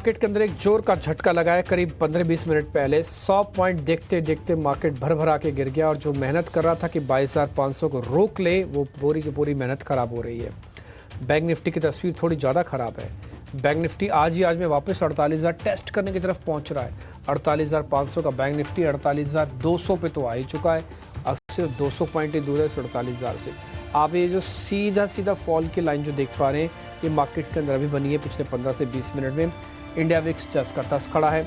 Market के अंदर एक जोर का झटका लगा है करीब 15-20 मिनट पहले। 100 पॉइंट देखते देखते मार्केट भर भरा के गिर गया और जो मेहनत कर रहा था कि 22,500 को रोक ले, वो पूरी की पूरी मेहनत खराब हो रही है। बैंक निफ्टी की तस्वीर थोड़ी ज़्यादा खराब है। बैंक निफ्टी आज में वापस 48,000 टेस्ट करने की तरफ पहुंच रहा है। 48,500 का बैंक निफ्टी 48,200 पे तो आ ही चुका है। अब सिर्फ 200 पॉइंट ही दूर है 48,000 से। आप ये जो सीधा फॉल की लाइन जो देख पा रहे हैं, ये मार्केट्स के अंदर अभी बनी है पिछले 15 से 20 मिनट में। इंडिया विक्स 10 का 10 खड़ा है।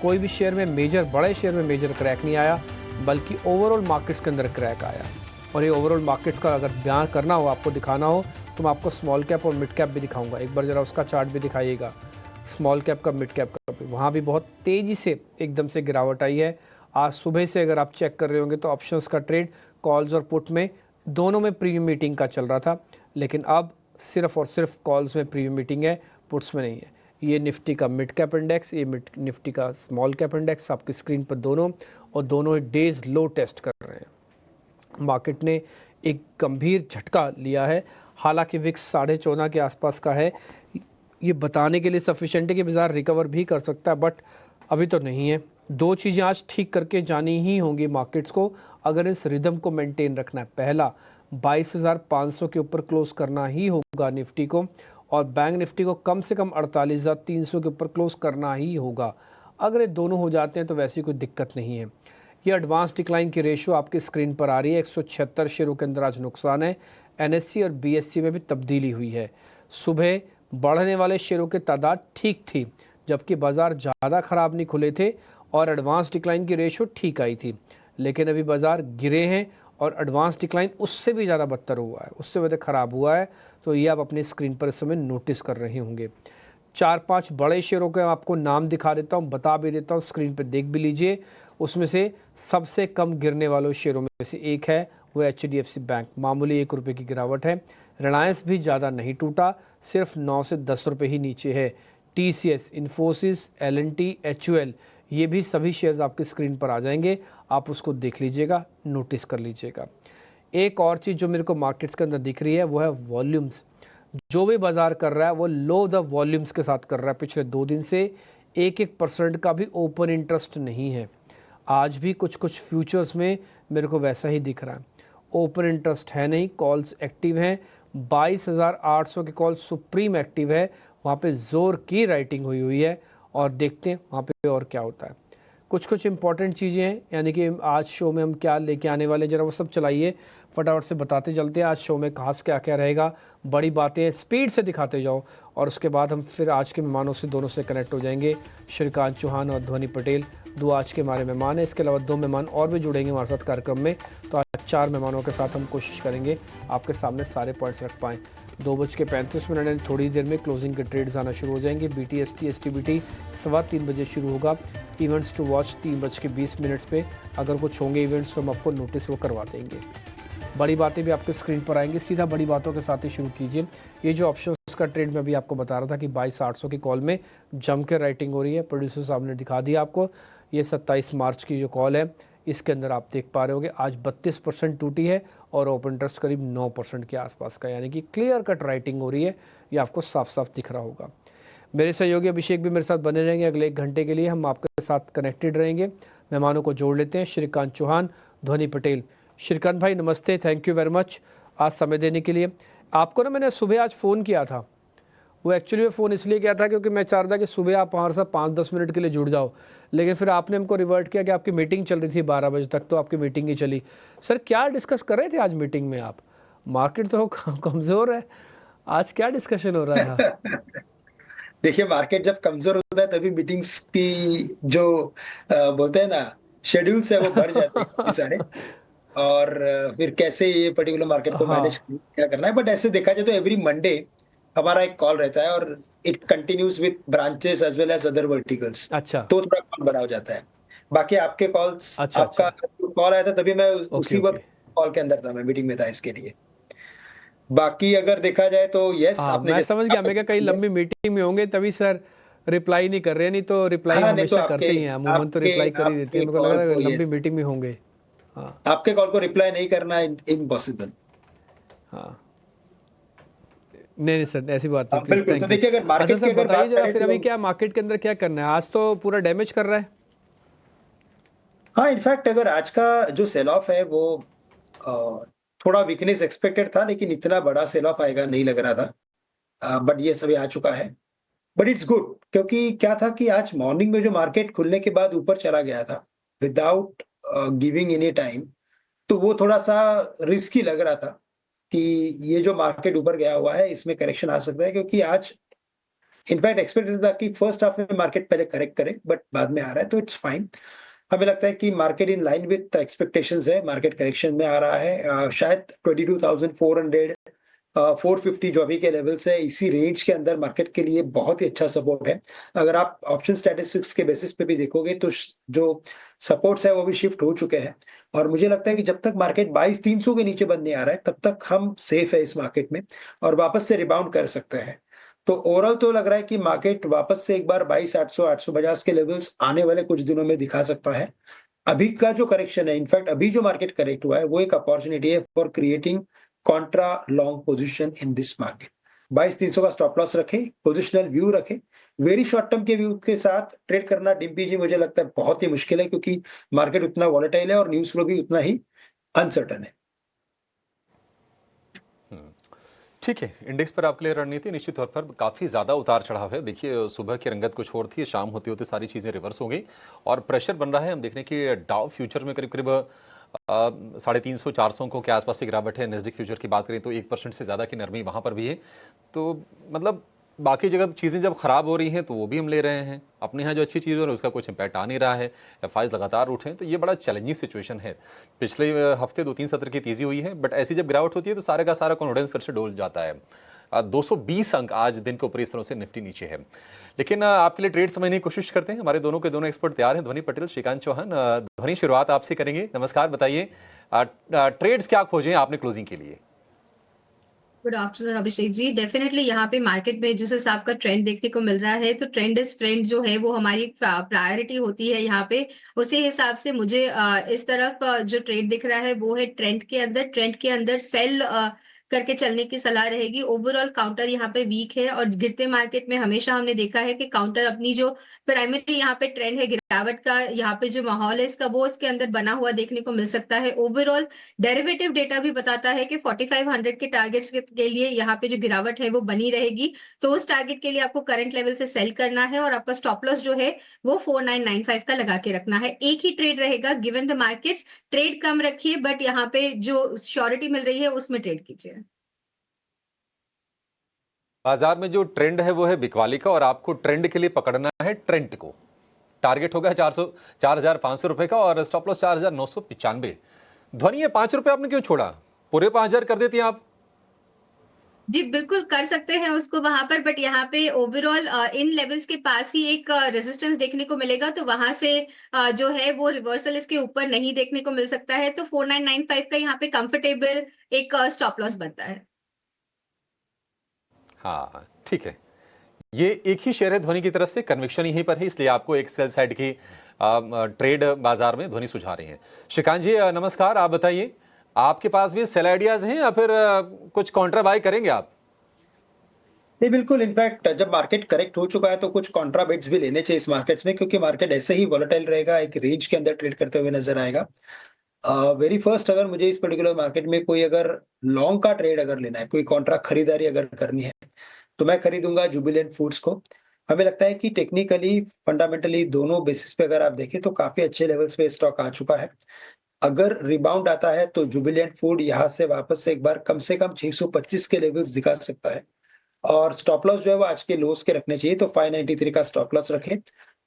कोई भी शेयर में बड़े शेयर में मेजर क्रैक नहीं आया, बल्कि ओवरऑल मार्केट्स के अंदर क्रैक आया। और ये ओवरऑल मार्केट्स का अगर बयान करना हो, आपको दिखाना हो, तो मैं आपको स्मॉल कैप और मिड कैप भी दिखाऊंगा। एक बार ज़रा उसका चार्ट भी दिखाइएगा, स्मॉल कैप का, मिड कैप का भी। वहाँ भी बहुत तेज़ी से एकदम से गिरावट आई है। आज सुबह से अगर आप चेक कर रहे होंगे तो ऑप्शंस का ट्रेड कॉल्स और पुट में दोनों में प्रीमियम मीटिंग का चल रहा था, लेकिन अब सिर्फ और सिर्फ कॉल्स में प्रीमियम मीटिंग है, पुट्स में नहीं है। ये निफ्टी का मिड कैप इंडेक्स, ये निफ्टी का स्मॉल कैप इंडेक्स आपकी स्क्रीन पर दोनों ही डेज लो टेस्ट कर रहे हैं। मार्केट ने एक गंभीर झटका लिया है। हालांकि विक्स 14.5 के आसपास का है, ये बताने के लिए सफिशिएंट है कि बाजार रिकवर भी कर सकता है, बट अभी तो नहीं है। दो चीज़ें आज ठीक करके जानी ही होंगी मार्केट्स को अगर इस रिदम को मेंटेन रखना है। पहला, 22,500 के ऊपर क्लोज करना ही होगा निफ्टी को, और बैंक निफ्टी को कम से कम 48,300 के ऊपर क्लोज करना ही होगा। अगर ये दोनों हो जाते हैं तो वैसी कोई दिक्कत नहीं है। ये एडवांस डिक्लाइन की रेशियो आपकी स्क्रीन पर आ रही है। 176 शेयरों के अंदर आज नुकसान है। एनएससी और बीएससी में भी तब्दीली हुई है। सुबह बढ़ने वाले शेयरों की तादाद ठीक थी, जबकि बाजार ज़्यादा खराब नहीं खुले थे और एडवांस डिक्लाइन की रेशियो ठीक आई थी। लेकिन अभी बाजार गिरे हैं और एडवांस डिक्लाइन उससे भी ज़्यादा बदतर हुआ है, उससे ज़्यादा ख़राब हुआ है। तो ये आप अपनी स्क्रीन पर इस समय नोटिस कर रहे होंगे। 4-5 बड़े शेयरों के आपको नाम दिखा देता हूँ, बता भी देता हूँ, स्क्रीन पर देख भी लीजिए। उसमें से सबसे कम गिरने वालों शेयरों में से एक है, वो HDFC बैंक। मामूली 1 रुपये की गिरावट है। रिलायंस भी ज़्यादा नहीं टूटा, सिर्फ 9 से 10 रुपये ही नीचे है। TCS, इन्फोसिस, LNT, HUL, ये भी सभी शेयर्स आपकी स्क्रीन पर आ जाएंगे। आप उसको देख लीजिएगा, नोटिस कर लीजिएगा। एक और चीज़ जो मेरे को मार्केट्स के अंदर दिख रही है वो है वॉल्यूम्स। जो भी बाजार कर रहा है वो लो द वॉल्यूम्स के साथ कर रहा है। पिछले 2 दिन से 1% का भी ओपन इंटरेस्ट नहीं है। आज भी कुछ फ्यूचर्स में मेरे को वैसा ही दिख रहा है, ओपन इंटरेस्ट है नहीं, कॉल्स एक्टिव हैं। 22,800 के कॉल सुप्रीम एक्टिव है, वहाँ पे ज़ोर की राइटिंग हुई है। और देखते हैं वहाँ पे और क्या होता है। कुछ इंपॉर्टेंट चीज़ें हैं, यानी कि आज शो में हम क्या लेके आने वाले, ज़रा वो सब चलाइए, फटाफट से बताते चलते हैं। आज शो में खास क्या क्या रहेगा, बड़ी बातें स्पीड से दिखाते जाओ, और उसके बाद हम फिर आज के मेहमानों से दोनों से कनेक्ट हो जाएंगे। श्रीकांत चौहान और ध्वनि पटेल, 2 आज के हमारे मेहमान हैं। इसके अलावा 2 मेहमान और भी जुड़ेंगे हमारे साथ कार्यक्रम में। तो आज 4 मेहमानों के साथ हम कोशिश करेंगे आपके सामने सारे पॉइंट्स रख पाएँ। 2:35 थोड़ी देर में क्लोजिंग के ट्रेड्स आना शुरू हो जाएंगे। BTST STBT 3:15 बजे शुरू होगा। इवेंट्स टू वॉच 3:20 पे। अगर कुछ होंगे इवेंट्स तो हम आपको नोटिस वो करवा देंगे। बड़ी बातें भी आपके स्क्रीन पर आएंगी। सीधा बड़ी बातों के साथ ही शुरू कीजिए। ये जो ऑप्शंस का ट्रेड में अभी आपको बता रहा था कि 22,800 की कॉल में जम के राइटिंग हो रही है। प्रोड्यूसर साहब ने दिखा दिया आपको। ये 27 मार्च की जो कॉल है, इसके अंदर आप देख पा रहे होगे आज 32% टूटी है और ओपन इंटरेस्ट करीब 9% के आसपास का, यानी कि क्लियर कट राइटिंग हो रही है। ये आपको साफ साफ दिख रहा होगा। मेरे सहयोगी अभिषेक भी मेरे साथ बने रहेंगे। अगले 1 घंटे के लिए हम आपके साथ कनेक्टेड रहेंगे। मेहमानों को जोड़ लेते हैं। श्रीकांत चौहान, ध्वनि पटेल। श्रीकांत भाई नमस्ते, थैंक यू वेरी मच आज समय देने के लिए। आपको ना मैंने सुबह आज फ़ोन किया था, वो एक्चुअली मैं फ़ोन इसलिए किया था क्योंकि मैं चाह रहा था कि सुबह आप हमारे साथ 5-10 मिनट के लिए जुड़ जाओ, लेकिन फिर आपने हमको रिवर्ट किया कि आपकी मीटिंग चल रही थी 12 बजे तक, तो आपकी मीटिंग ही चली। सर क्या डिस्कस कर रहे थे आज मीटिंग में आप? मार्केट तो कमज़ोर है, आज क्या डिस्कशन हो रहा था? देखिए, मार्केट जब कमजोर होता है तभी मीटिंग्स की जो बोलते हैं ना शेड्यूल्स है वो भर जाते हैं काफी सारे। और फिर कैसे ये पर्टिकुलर मार्केट को मैनेज हाँ, क्या करना है, बट ऐसे देखा जाए तो एवरी मंडे हमारा एक कॉल रहता है और it continues with branches as well as other verticals. अच्छा तो थोड़ा कॉल बना हो जाता है। बाकी आपके कॉल्स, अच्छा आपका अच्छा, कॉल आया था तभी मैं ओके उसी ओके। वक्त कॉल के अंदर था, मैं मीटिंग में था इसके लिए। बाकी अगर देखा जाए तो यस, हाँ आपने मैं जैसे समझ गया, मैं क्या कहीं yes, लंबी मीटिंग में होंगे तभी सर रिप्लाई नहीं कर रहे हैं, नहीं तो रिप्लाई हाँ, नहीं तो हमेशा आपके करते ही हैं, अमूमन तो आपके रिप्लाई कर ही देते हैं। आपके मेरे को लग कॉल रहा है को लंबी यस, मीटिंग में होंगे। हाँ आपके कॉल को रिप्लाई नहीं करना इम्पॉसिबल। हाँ, नहीं नहीं सर, ऐसी बात नहीं, हाँ प्लीज, बिल्कुल। तो थैंक यू। देखिए अगर अच्छा मार्केट सर की अगर बताइए बात जरा करें फिर तो अभी क्या मार्केट के अंदर क्या करना है, आज तो पूरा डैमेज कर रहा है। हाँ इनफैक्ट अगर आज का जो सेल ऑफ है वो थोड़ा वीकनेस एक्सपेक्टेड था, लेकिन इतना बड़ा सेल ऑफ आएगा नहीं लग रहा था। बट ये सभी आ चुका है। बट इट्स गुड, क्योंकि क्या था कि आज मॉर्निंग में जो मार्केट खुलने के बाद ऊपर चला गया था विदाउट गिविंग एनी टाइम, तो वो थोड़ा-सा रिस्की लग रहा था कि ये जो मार्केट ऊपर गया हुआ है इसमें करेक्शन आ सकता है, क्योंकि आज इनफैक्ट एक्सपेक्टेड था कि फर्स्ट हाफ में मार्केट पहले करेक्ट करे, बट बाद में आ रहा है तो इट्स फाइन। हमें लगता है कि market in line with expectations है, मार्केट करेक्शन में आ रहा है। शायद 22,400 450 जो अभी के लेवल्स है, इसी रेंज के अंदर मार्केट के लिए बहुत ही अच्छा सपोर्ट है। अगर आप ऑप्शन स्टैटिस्टिक्स के बेसिस पे भी देखोगे तो जो सपोर्ट्स है वो भी शिफ्ट हो चुके हैं, और मुझे लगता है कि जब तक मार्केट 22,300 के नीचे बंद नहीं आ रहा है तब तक हम सेफ है इस मार्केट में, और वापस से रिबाउंड कर सकते हैं। तो ओवरऑल तो लग रहा है कि मार्केट वापस से एक बार 22,800 850 के लेवल्स आने वाले कुछ दिनों में दिखा सकता है। अभी का जो करेक्शन है, इनफैक्ट अभी जो मार्केट करेक्ट हुआ है वो एक अपॉर्चुनिटी है for creating Contra long position in this market. 22,300 का स्टॉप लॉस रखें, पोजिशनल व्यू रखें। वेरी शॉर्ट टर्म के व्यू के साथ ट्रेड करना डिम्पी जी मुझे लगता है बहुत ही मुश्किल है, क्योंकि मार्केट उतना वॉलेटाइल है और न्यूज़ फ्लो भी उतना ही अनसर्टेन है। ठीक है, इंडेक्स पर आपके लिए रणनीति निश्चित तौर पर काफ़ी ज़्यादा उतार चढ़ाव है। देखिए सुबह की रंगत कुछ और थी, शाम होते होते सारी चीज़ें रिवर्स हो गई और प्रेशर बन रहा है। हम देख रहे हैं कि डाउ फ्यूचर में करीब करीब 350 400 को के आसपास की गिरावट है। नेस्डेक फ्यूचर की बात करें तो 1% से ज़्यादा की नरमी वहाँ पर भी है। तो मतलब बाकी जगह चीज़ें जब खराब हो रही हैं तो वो भी हम ले रहे हैं, अपने यहाँ जो अच्छी चीज़ हो रही है उसका कुछ इम्पैक्ट आ नहीं रहा है। एफआईज लगातार उठे हैं, तो ये बड़ा चैलेंजिंग सिचुएशन है। पिछले हफ्ते 2-3 सत्र की तेज़ी हुई है, बट ऐसी जब गिरावट होती है तो सारे का सारा कॉन्फिडेंस फिर से डोल जाता है। 220 अंक आज दिन के ऊपर इस तरह से निफ्टी नीचे है। लेकिन आपके लिए ट्रेड समझने की कोशिश करते हैं। हमारे दोनों के दोनों एक्सपर्ट तैयार हैं, ध्वनि पटेल, श्रीकांत चौहान। ध्वनि, शुरुआत आपसे करेंगे। नमस्कार, बताइए ट्रेड्स क्या खोजे आपने क्लोजिंग के लिए? Good afternoon Abhishek ji. Definitely यहाँ पे मार्केट में जिस हिसाब का ट्रेंड देखने को मिल रहा है, तो ट्रेंड जो है वो हमारी एक प्रायोरिटी होती है यहाँ पे। उसी हिसाब से मुझे इस तरफ जो ट्रेड दिख रहा है वो है ट्रेंड के अंदर सेल करके चलने की सलाह रहेगी। ओवरऑल काउंटर यहाँ पे वीक है, और गिरते मार्केट में हमेशा हमने देखा है कि काउंटर अपनी जो प्राइमरी यहाँ पे ट्रेंड है गिरावट का, यहाँ पे जो माहौल है इसका, वो इसके अंदर बना हुआ देखने को मिल सकता है। ओवरऑल डेरिवेटिव डेटा भी बताता है कि 4500 के टारगेट्स के लिए यहाँ पे जो गिरावट है वो बनी रहेगी। तो उस टारगेट के लिए आपको करंट लेवल से सेल करना है, और आपका स्टॉप लॉस जो है वो 4995 का लगा के रखना है। एक ही ट्रेड रहेगा गिवन द मार्केट्स। ट्रेड कम रखिए, बट यहाँ पे जो श्योरिटी मिल रही है उसमें ट्रेड कीजिए। बाजार में जो ट्रेंड है वो है बिकवाली का, और आपको ट्रेंड के लिए पकड़ना है ट्रेंड को। टारगेट होगा 4,500 रुपए का और स्टॉप लॉस 4,995। ध्वनि, ये 5 रुपए आपने क्यों छोड़ा? पूरे 5,000 कर देती हैं आप। जी बिल्कुल कर सकते हैं उसको वहां पर, बट यहाँ पे ओवरऑल इन लेवल्स के पास ही एक रेजिस्टेंस देखने को मिलेगा, तो वहां से जो है वो रिवर्सल इसके ऊपर नहीं देखने को मिल सकता है। तो 4995 का यहाँ पे कंफर्टेबल एक स्टॉप लॉस बनता है। हाँ ठीक है, ये एक ही शेयर है ध्वनि की तरफ से, कन्विक्शन यहीं पर है, इसलिए आपको एक सेल साइड की ट्रेड बाजार में ध्वनि सुझा रही है। श्रीकांत जी नमस्कार, आप बताइए, आपके पास भी सेल आइडियाज हैं या फिर कुछ काउंटर बाय करेंगे आप? नहीं बिल्कुल, इनफैक्ट जब मार्केट करेक्ट हो चुका है तो कुछ कॉन्ट्रा बेट्स भी लेने चाहिए इस मार्केट्स में, क्योंकि मार्केट ऐसे ही वॉलेटाइल रहेगा, एक रेंज के अंदर ट्रेड करते हुए नजर आएगा। वेरी फर्स्ट, अगर मुझे इस पर्टिकुलर मार्केट में कोई अगर लॉन्ग का ट्रेड अगर लेना है, कोई कॉन्ट्रा खरीदारी अगर करनी है, तो मैं खरीदूंगा जुबिलेंट फूड्स को। हमें लगता है कि टेक्निकली, फंडामेंटली दोनों बेसिस पे अगर आप देखें तो काफी अच्छे लेवल्स पे स्टॉक आ चुका है। अगर रिबाउंड आता है तो जुबिलेंट फूड यहाँ से वापस से एक बार कम से कम 625 के लेवल्स दिखा सकता है, और स्टॉप लॉस जो है वो आज के लोस के रखने चाहिए। तो 593 का स्टॉप लॉस रखें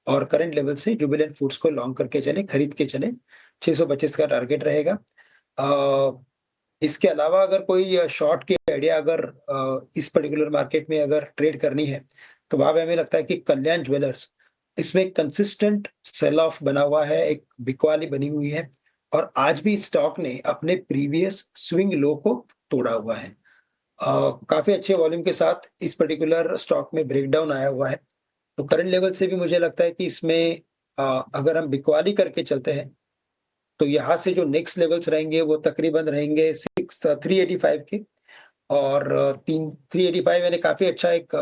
और करंट लेवल से जुबिलेंट फूड्स को लॉन्ग करके चलें, खरीद के चलें। 625 का टारगेट रहेगा। इसके अलावा अगर कोई शॉर्ट की आइडिया अगर इस पर्टिकुलर मार्केट में अगर ट्रेड करनी है, तो वहाँ पे हमें लगता है कि कल्याण ज्वेलर्स, इसमें कंसिस्टेंट सेल ऑफ बना हुआ है, एक बिकवाली बनी हुई है, और आज भी स्टॉक ने अपने प्रीवियस स्विंग लो को तोड़ा हुआ है। काफ़ी अच्छे वॉल्यूम के साथ इस पर्टिकुलर स्टॉक में ब्रेकडाउन आया हुआ है। तो करंट लेवल से भी मुझे लगता है कि इसमें अगर हम बिकवाली करके चलते हैं, तो यहाँ से जो नेक्स्ट लेवल्स रहेंगे वो तकरीबन रहेंगे 385 के, और 385 यानी काफी अच्छा एक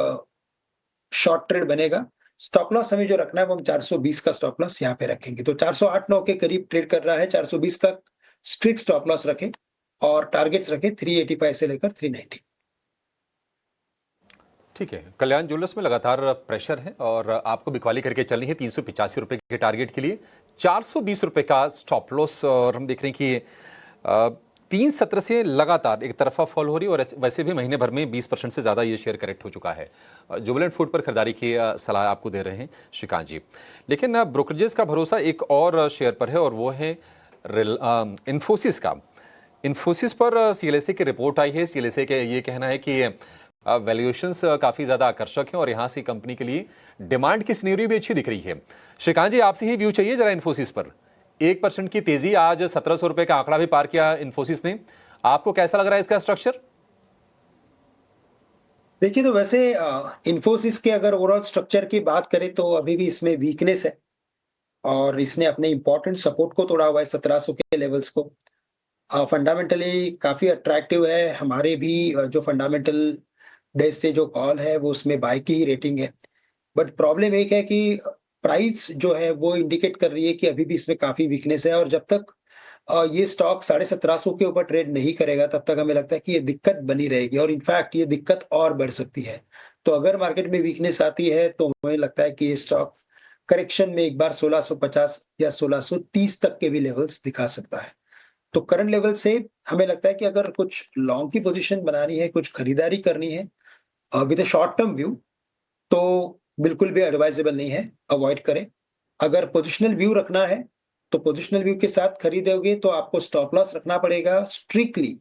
शॉर्ट ट्रेड बनेगा। स्टॉप लॉस हमें जो रखना है वो हम 420 का स्टॉप लॉस यहाँ पे रखेंगे। तो 408-9 के करीब ट्रेड कर रहा है, 420 का स्ट्रिक्ट स्टॉप लॉस रखें और टारगेट्स रखें 385 से लेकर 390। ठीक है, कल्याण ज्वेलर्स में लगातार प्रेशर है और आपको बिकवाली करके चलनी है 385 रुपए के टारगेट के लिए, 420 रुपए का स्टॉप लॉस। और हम देख रहे हैं कि 3 सत्र से लगातार एक तरफा फॉल हो रही है और वैसे भी महीने भर में 20% से ज़्यादा ये शेयर करेक्ट हो चुका है। जुबिलेंट फूड पर खरीदारी की सलाह आपको दे रहे हैं श्रीकांत जी, लेकिन ब्रोकरेजेस का भरोसा एक और शेयर पर है और वो है इन्फोसिस का। इन्फोसिस पर सीएलएसए की रिपोर्ट आई है। सीएलएसए के ये कहना है कि वैल्यूएशंस काफ़ी ज़्यादा आकर्षक हैं और यहाँ से कंपनी के लिए डिमांड की सिनेरियो भी अच्छी दिख रही है। श्रीकांत जी, आपसे ही व्यू चाहिए जरा इन्फोसिस पर। 1% की तेजी, आज 1700 रुपए का आंकड़ा भी पार किया इन्फोसिस ने। आपको कैसा लग रहा है इसका स्ट्रक्चर? देखिए, तो वैसे इन्फोसिस के अगर ओवरऑल स्ट्रक्चर की बात करें तो अभी भी इसमें वीकनेस है और इसने अपने इंपॉर्टेंट सपोर्ट को तोड़ा हुआ है 1700 के लेवल्स को। फंडामेंटली काफी अट्रैक्टिव है। हमारे भी जो फंडामेंटल बेस से जो कॉल है वो उसमें बाय की ही रेटिंग है। बट प्रॉब्लम एक है कि प्राइस जो है वो इंडिकेट कर रही है कि अभी भी इसमें काफी वीकनेस है और जब तक ये स्टॉक 1750 के ऊपर ट्रेड नहीं करेगा तब तक हमें लगता है कि ये दिक्कत बनी रहेगी और इनफैक्ट ये दिक्कत और बढ़ सकती है। तो अगर मार्केट में वीकनेस आती है तो हमें लगता है कि ये स्टॉक करेक्शन में एक बार 1650 या 1630 तक के भी लेवल्स दिखा सकता है। तो करंट लेवल से हमें लगता है कि अगर कुछ लॉन्ग की पोजीशन बनानी है, कुछ खरीदारी करनी है with a short term view, तो बिल्कुल भी एडवाइजेबल नहीं है, अवॉइड करें। अगर पोजिशनल व्यू रखना है, तो पोजिशनल व्यू के साथ खरीदोगे तो आपको स्टॉप लॉस रखना पड़ेगा स्ट्रिक्टली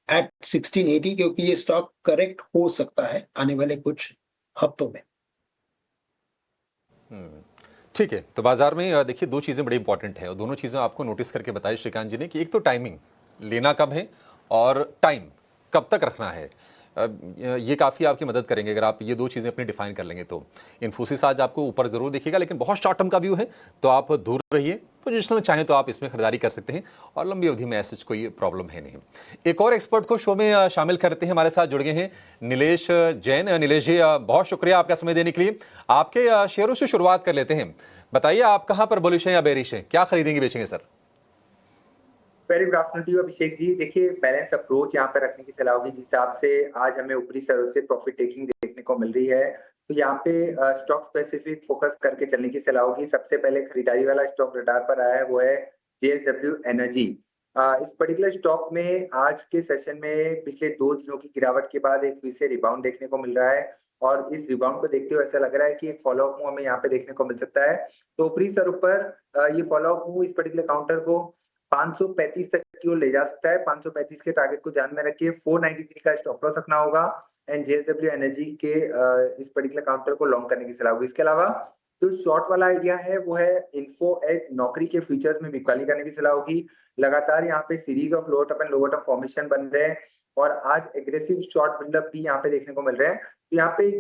एट 1680 क्योंकि ये स्टॉक करेक्ट हो सकता है आने वाले कुछ हफ्तों में। ठीक है, तो बाजार में देखिए 2 चीज़ें बड़ी इंपॉर्टेंट है और दोनों चीज़ें आपको नोटिस करके बताई श्रीकांत जी ने कि एक तो टाइमिंग, लेना कब है और टाइम कब तक रखना है। ये काफ़ी आपकी मदद करेंगे अगर आप ये 2 चीज़ें अपनी डिफाइन कर लेंगे तो। इन्फोसिस आज आपको ऊपर ज़रूर दिखेगा लेकिन बहुत शॉर्ट टर्म का व्यू है तो आप दूर रहिए। पोजिशनल चाहें तो आप इसमें खरीदारी कर सकते हैं और लंबी अवधि में ऐसा कोई प्रॉब्लम है नहीं। एक और एक्सपर्ट को शो में शामिल करते हैं, हमारे साथ जुड़ गए हैं नीलेश जैन। नीलेश जी, बहुत शुक्रिया आपका समय देने के लिए। आपके शेयरों से शुरुआत कर लेते हैं। बताइए आप कहां पर बुलिश हैं या बेरिश हैं, क्या खरीदेंगे बेचेंगे sir? Very good afternoon to you Abhishek ji. देखिए, बैलेंस अप्रोच यहाँ पे रखने की सलाह होगी। जिस हिसाब से आज हमें ऊपरी स्तरों से प्रॉफिट टेकिंग देखने को मिल रही है, तो यहाँ पे स्टॉक स्पेसिफिक फोकस करके चलने की सलाह होगी। सबसे पहले खरीदारी वाला स्टॉक रडार पर आया है वो है जेएसडब्ल्यू एनर्जी। इस पर्टिकुलर स्टॉक में आज के सेशन में पिछले 2 दिनों की गिरावट के बाद एक फिर से रिबाउंड देखने को मिल रहा है और इस रिबाउंड को देखते हुए ऐसा लग रहा है कि एक फॉलो अप मूव हमें यहाँ पे देखने को मिल सकता है। तो ऊपरी स्तरों पर ये फॉलो अप मूव इस पर्टिकुलर काउंटर को 535 तक की ओर ले जा सकता है। 535 के टारगेट को ध्यान में रखिए। 493 का स्टॉप लॉस रखना होगा एंड जेएसडब्ल्यू एनर्जी के इस पर्टिकुलर काउंटर को लॉन्ग करने की सलाह होगी। इसके अलावा जो शॉर्ट वाला आइडिया है वो है इन्फो एज नौकरी के फ्यूचर्स में बिकवाली करने की सलाह होगी। लगातार यहाँ पे series of lower top and lower top formation बन रहे हैं और आज एग्रेसिव शॉर्ट बिल्डअप भी यहाँ पे देखने को मिल रहे हैं। तो यहाँ पे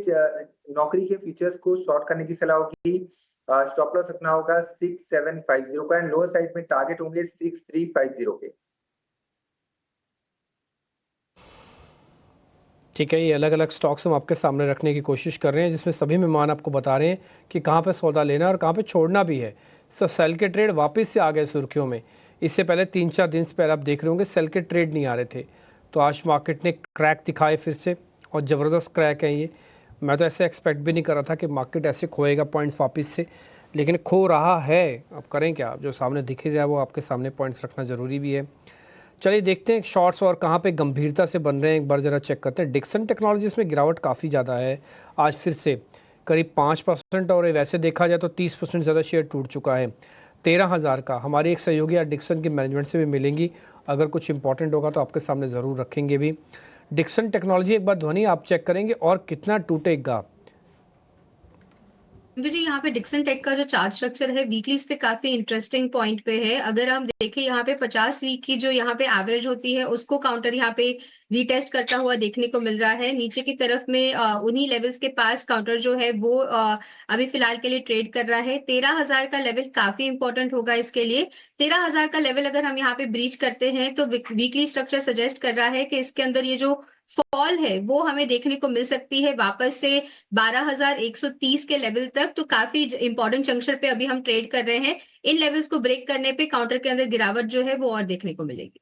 नौकरी के फीचर्स को शॉर्ट करने की सलाह होगी। स्टॉप लॉस रखना होगा 6750 का एंड लोअर साइड में टारगेट होंगे 6350 के। ठीक है, ये अलग अलग स्टॉक्स हम आपके सामने रखने की कोशिश कर रहे हैं जिसमें सभी मेहमान आपको बता रहे हैं कि कहाँ पे सौदा लेना और कहाँ पे छोड़ना भी है। सर, सेल के ट्रेड वापस से आ गए सुर्खियों में। इससे पहले 3-4 दिन से पहले आप देख रहे होंगे सेल के ट्रेड नहीं आ रहे थे, तो आज मार्केट ने क्रैक दिखाए फिर से और ज़बरदस्त क्रैक है ये। मैं तो ऐसे एक्सपेक्ट भी नहीं कर रहा था कि मार्केट ऐसे खोएगा पॉइंट्स वापस से, लेकिन खो रहा है। अब करें क्या, जो सामने दिख ही रहा है वो आपके सामने पॉइंट्स रखना ज़रूरी भी है। चलिए देखते हैं शॉर्ट्स और कहाँ पे गंभीरता से बन रहे हैं, एक बार ज़रा चेक करते हैं। डिक्सन टेक्नोलॉजीज़ में गिरावट काफ़ी ज़्यादा है आज फिर से, करीब 5% और वैसे देखा जाए तो 30% ज़्यादा शेयर टूट चुका है। 13,000 का हमारी एक सहयोगी आज डिक्सन की मैनेजमेंट से भी मिलेंगी, अगर कुछ इंपॉर्टेंट होगा तो आपके सामने ज़रूर रखेंगे भी। डिक्सन टेक्नोलॉजी एक बार ध्वनि आप चेक करेंगे और कितना टूटेगा। जी, यहाँ पे डिक्सन टेक का जो चार्ट स्ट्रक्चर है वीकलीज पे काफी इंटरेस्टिंग पॉइंट पे है। अगर हम देखें यहाँ पे 50 वीक की जो यहाँ पे एवरेज होती है उसको काउंटर यहाँ पे रीटेस्ट करता हुआ देखने को मिल रहा है। नीचे की तरफ में उन्हीं लेवल्स के पास काउंटर जो है वो अभी फिलहाल के लिए ट्रेड कर रहा है। 13,000 का लेवल काफी इंपॉर्टेंट होगा इसके लिए। 13,000 का लेवल अगर हम यहाँ पे ब्रीच करते हैं तो वीकली स्ट्रक्चर सजेस्ट कर रहा है कि इसके अंदर ये जो फॉल है वो हमें देखने को मिल सकती है वापस से 12,130 के लेवल तक। तो काफी इंपॉर्टेंट जंक्शन पे अभी हम ट्रेड कर रहे हैं। इन लेवल्स को ब्रेक करने पे काउंटर के अंदर गिरावट जो है वो और देखने को मिलेगी।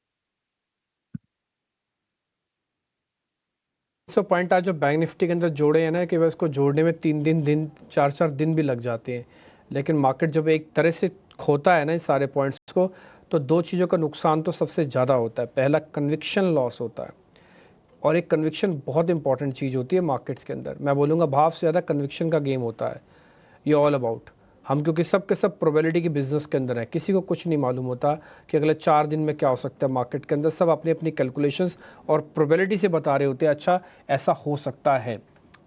100 पॉइंट आज जो बैंक निफ्टी के अंदर जोड़े हैं ना, कि बस इसको जोड़ने में 3 दिन 4 दिन भी लग जाते हैं, लेकिन मार्केट जब एक तरह से खोता है ना इस सारे पॉइंट्स को, तो दो चीज़ों का नुकसान तो सबसे ज़्यादा होता है। पहला कन्विक्शन लॉस होता है, और एक कन्विक्शन बहुत इंपॉर्टेंट चीज़ होती है मार्केट्स के अंदर। मैं बोलूँगा भाव से ज़्यादा कन्विक्शन का गेम होता है ये ऑल अबाउट। हम क्योंकि सब के सब प्रोबेबिलिटी के बिजनेस के अंदर है, किसी को कुछ नहीं मालूम होता कि अगले 4 दिन में क्या हो सकता है मार्केट के अंदर। सब अपनी अपनी कैलकुलेशंस और प्रोबेबिलिटी से बता रहे होते हैं, अच्छा ऐसा हो सकता है,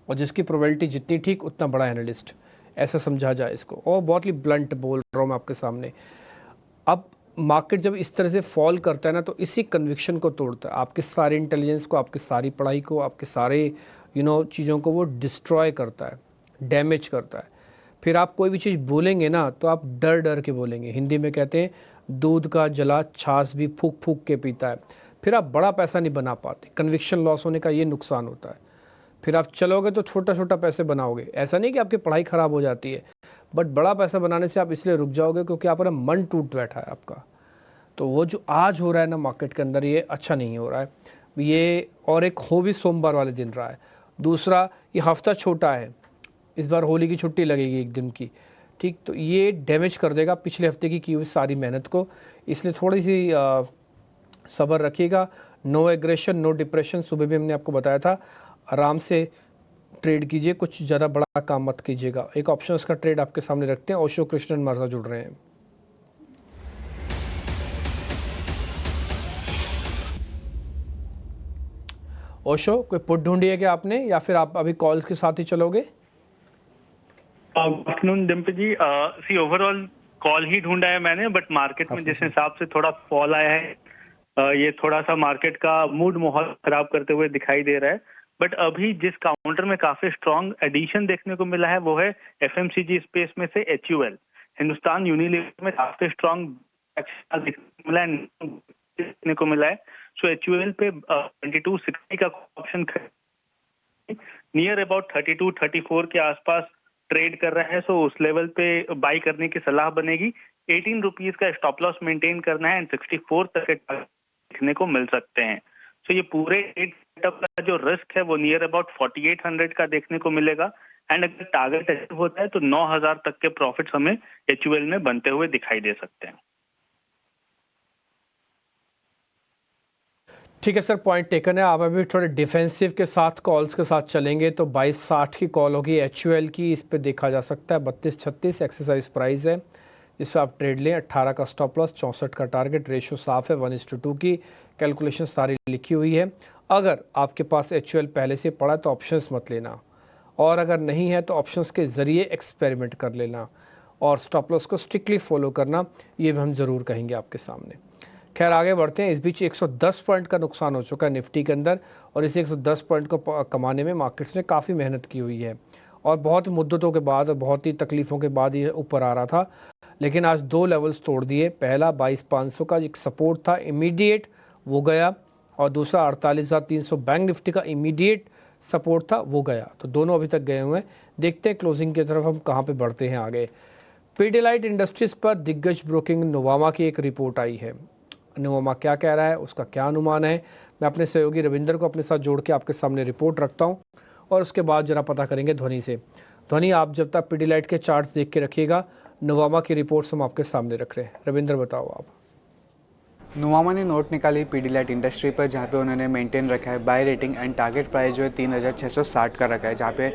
और जिसकी प्रोबेबिलिटी जितनी ठीक उतना बड़ा एनालिस्ट, ऐसा समझा जाए इसको। और बहुत ही ब्लंट बोल रहा हूँ मैं आपके सामने। अब मार्केट जब इस तरह से फॉल करता है ना, तो इसी कन्विक्शन को तोड़ता है, आपके सारे इंटेलिजेंस को, आपकी सारी पढ़ाई को, आपके सारे चीज़ों को वो डिस्ट्रॉय करता है, डैमेज करता है। फिर आप कोई भी चीज़ बोलेंगे ना, तो आप डर डर के बोलेंगे। हिंदी में कहते हैं दूध का जला छाछ भी फूक फूक के पीता है। फिर आप बड़ा पैसा नहीं बना पाते। कन्विक्शन लॉस होने का ये नुकसान होता है। फिर आप चलोगे तो छोटा छोटा पैसे बनाओगे। ऐसा नहीं कि आपकी पढ़ाई ख़राब हो जाती है, बट बड़ा पैसा बनाने से आप इसलिए रुक जाओगे क्योंकि आप मन टूट बैठा है आपका। तो वो जो आज हो रहा है ना मार्केट के अंदर, ये अच्छा नहीं हो रहा है ये। और एक हो भी सोमवार वाले दिन रहा है। दूसरा, ये हफ्ता छोटा है, इस बार होली की छुट्टी लगेगी एक दिन की, ठीक। तो ये डैमेज कर देगा पिछले हफ्ते की हुई सारी मेहनत को। इसलिए थोड़ी सी सब्र रखिएगा। नो एग्रेशन, नो डिप्रेशन, सुबह भी हमने आपको बताया था। आराम से ट्रेड कीजिए, कुछ ज़्यादा बड़ा काम मत कीजिएगा। एक ऑप्शंस का ट्रेड आपके सामने रखते हैं। ओशो कृष्णन हमारे साथ जुड़ रहे हैं। ओशो, कोई पुट ढूंढी है क्या आपने, या फिर आप अभी कॉल्स के साथ ही चलोगे? गुड आफ्टरनून डिम्पल जी। सी ओवरऑल कॉल ही ढूंढा है मैंने, बट मार्केट में जिस हिसाब से थोड़ा फॉल आया है, ये थोड़ा सा मार्केट का मूड माहौल खराब करते हुए दिखाई दे रहा है। बट अभी जिस काउंटर में काफी स्ट्रॉन्ग एडिशन देखने को मिला है वो है एफएमसीजी स्पेस में से HUL। हिंदुस्तान यूनिलीवर में काफी स्ट्रॉन्ग देखने को मिला है। सो HUL पे 2260 का ऑप्शन नियर अबाउट 32-34 के आसपास ट्रेड कर रहा है। सो उस लेवल पे बाई करने की सलाह बनेगी। 18 रुपीज का स्टॉप लॉस मेंटेन करना है एंड 64 तक देखने को मिल सकते हैं। सो ये पूरे सेटअप का जो रिस्क है वो नियर अबाउट 4800 का देखने को मिलेगा। एंड अगर टारगेट अचीव होता है तो 9000 तक के प्रॉफिट्स हमें HUL में बनते हुए दिखाई दे सकते हैं। ठीक है सर, पॉइंट टेकन है। आप अभी थोड़े डिफेंसिव के साथ कॉल्स के साथ चलेंगे तो 2260 की कॉल होगी HUL की। इस पे देखा जा सकता है 3236 एक्सरसाइज प्राइस है, इस पर आप ट्रेड लें। 18 का स्टॉप लॉस, 64 का टारगेट। रेशियो साफ है, 1:2 की कैलकुलेशन सारी लिखी हुई है। अगर आपके पास HUL पहले से पड़ा तो ऑप्शंस मत लेना, और अगर नहीं है तो ऑप्शंस के ज़रिए एक्सपेरिमेंट कर लेना, और स्टॉप लॉस को स्ट्रिक्टली फॉलो करना, ये भी हम ज़रूर कहेंगे आपके सामने। खैर आगे बढ़ते हैं। इस बीच 110 पॉइंट का नुकसान हो चुका है निफ्टी के अंदर, और इस 110 पॉइंट को कमाने में मार्केट्स ने काफ़ी मेहनत की हुई है, और बहुत मुद्दतों के बाद और बहुत ही तकलीफ़ों के बाद ये ऊपर आ रहा था। लेकिन आज 2 लेवल्स तोड़ दिए। पहला 22,500 का एक सपोर्ट था इमीडिएट, वो गया, और दूसरा 48,300 बैंक निफ्टी का इमीडिएट सपोर्ट था, वो गया। तो दोनों अभी तक गए हुए हैं। देखते हैं क्लोजिंग की तरफ हम कहाँ पे बढ़ते हैं आगे। पीडीलाइट इंडस्ट्रीज़ पर दिग्गज ब्रोकिंग नोवामा की एक रिपोर्ट आई है। नोवामा क्या कह रहा है, उसका क्या अनुमान है, मैं अपने सहयोगी रविंदर को अपने साथ जोड़ के आपके सामने रिपोर्ट रखता हूं, और उसके बाद जरा पता करेंगे ध्वनि से। ध्वनि, आप जब तक पीडीलाइट के चार्ट्स देख के रखिएगा, नोवामा की रिपोर्ट्स हम आपके सामने रख रहे हैं। रविंदर बताओ आप। नोवामा ने नोट निकाली पीडीलाइट इंडस्ट्री पर, जहाँ पे उन्होंने मेंटेन रखा है buy rating and target price जो है 3660 का रखा है, जहाँ पे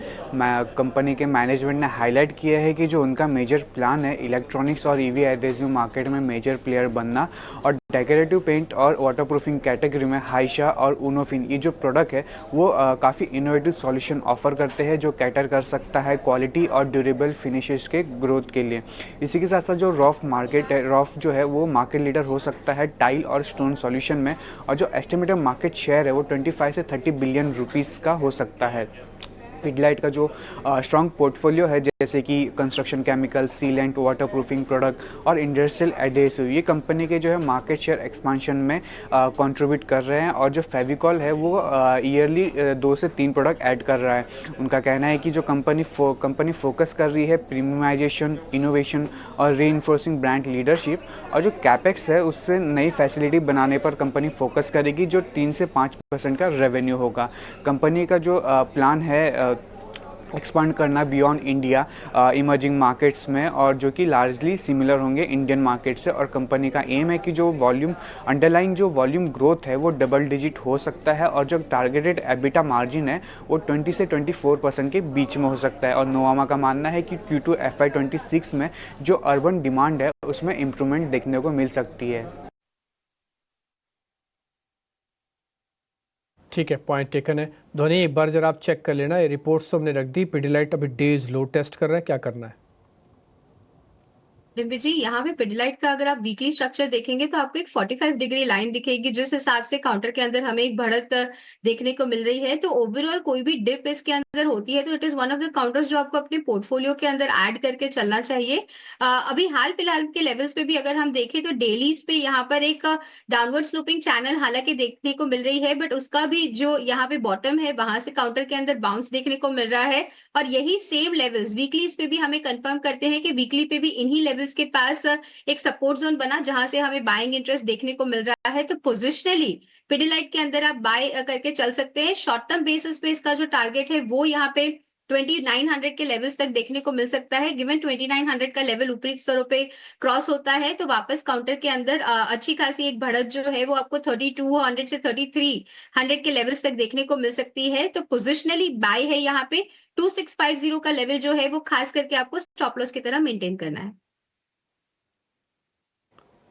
कंपनी के मैनेजमेंट ने हाईलाइट किया है कि जो उनका मेजर प्लान है इलेक्ट्रॉनिक्स और EV एडहेसिव मार्केट में मेजर प्लेयर बनना, और डेकोरेटिव पेंट और वाटरप्रूफिंग कैटेगरी में हाइशा और उनोफिन ये जो प्रोडक्ट है वो काफ़ी इनोवेटिव सॉल्यूशन ऑफर करते हैं, जो कैटर कर सकता है क्वालिटी और ड्यूरेबल फिनिशेस के ग्रोथ के लिए। इसी के साथ साथ जो रॉफ मार्केट है, रॉफ जो है वो मार्केट लीडर हो सकता है टाइल और स्टोन सॉल्यूशन में, और जो एस्टिमेटेड मार्केट शेयर है वो 25 से 30 बिलियन रुपीस का हो सकता है। पिडलाइट का जो स्ट्रॉन्ग पोर्टफोलियो है, जैसे कि construction chemical, sealant, water proofing product और इंडस्ट्रियल एडेसिव, ये कंपनी के जो है मार्केट शेयर एक्सपांशन में कंट्रीब्यूट कर रहे हैं। और जो फेविकॉल है वो ईयरली 2 से 3 प्रोडक्ट ऐड कर रहा है। उनका कहना है कि जो कंपनी फोकस कर रही है प्रीमियमाइजेशन, इनोवेशन और रीइंफोर्सिंग ब्रांड लीडरशिप, और जो कैपेक्स है उससे नई फैसिलिटी बनाने पर कंपनी फोकस करेगी, जो 3 से 5% का रेवेन्यू होगा। कंपनी का जो प्लान है एक्सपांड करना बियॉन्ड इंडिया इमर्जिंग मार्केट्स में, और जो कि लार्जली सिमिलर होंगे इंडियन मार्केट से। और कंपनी का एम है कि जो वॉल्यूम अंडरलाइंग जो वॉल्यूम ग्रोथ है वो डबल डिजिट हो सकता है, और जो टारगेटेड एबिटा मार्जिन है वो 20 से 24% के बीच में हो सकता है। और नोवामा का मानना है कि Q2 FY26 में जो अर्बन डिमांड है उसमें इम्प्रूवमेंट देखने को मिल सकती है। ठीक है, पॉइंट टेकन है। धोनी, एक बार जरा आप चेक कर लेना, ये रिपोर्ट्स तो हमने रख दी। पिडिलाइट अभी डेज लो टेस्ट कर रहा है, क्या करना है? दिव्य जी, यहाँ पे पिडिलाइट का अगर आप वीकली स्ट्रक्चर देखेंगे तो आपको एक 45 डिग्री लाइन दिखेगी, जिस हिसाब से काउंटर के अंदर हमें एक बढ़त देखने को मिल रही है। तो ओवरऑल कोई भी डिप इसके अंदर होती है तो it is one of the counters जो आपको अपने पोर्टफोलियो के अंदर ऐड करके चलना चाहिए। अभी हाल फिलहाल के लेवल्स पे भी अगर हम देखें तो डेलीज पे यहाँ पर एक डाउनवर्ड स्लोपिंग चैनल हालांकि देखने को मिल रही है, बट उसका भी जो यहाँ पे बॉटम है वहां से काउंटर के अंदर बाउंस देखने को मिल रहा है। और यही सेम लेवल्स वीकलीज पे भी हमें कंफर्म करते हैं कि वीकली पे भी इन्हीं लेवल्स के पास एक सपोर्ट जोन बना जहां से हमें बाइंग इंटरेस्ट देखने को मिल रहा है। तो पोजिशनली पिडिलाइट के अंदर आप बाय करके चल सकते हैं। शॉर्ट टर्म बेसिस पे इसका जो टारगेट है वो यहाँ पे 2900 के लेवल्स तक देखने को मिल सकता है। गिवन 2900 का लेवल ऊपरी स्तरों पे क्रॉस होता है तो वापस काउंटर के अंदर अच्छी खासी एक बढ़त जो है वो आपको 3200 से 3300 के लेवल्स तक देखने को मिल सकती है। तो पोजिशनली बाय है यहाँ पे। 2650 का लेवल जो है वो खास करके आपको स्टॉप लॉस की तरह मेंटेन करना है।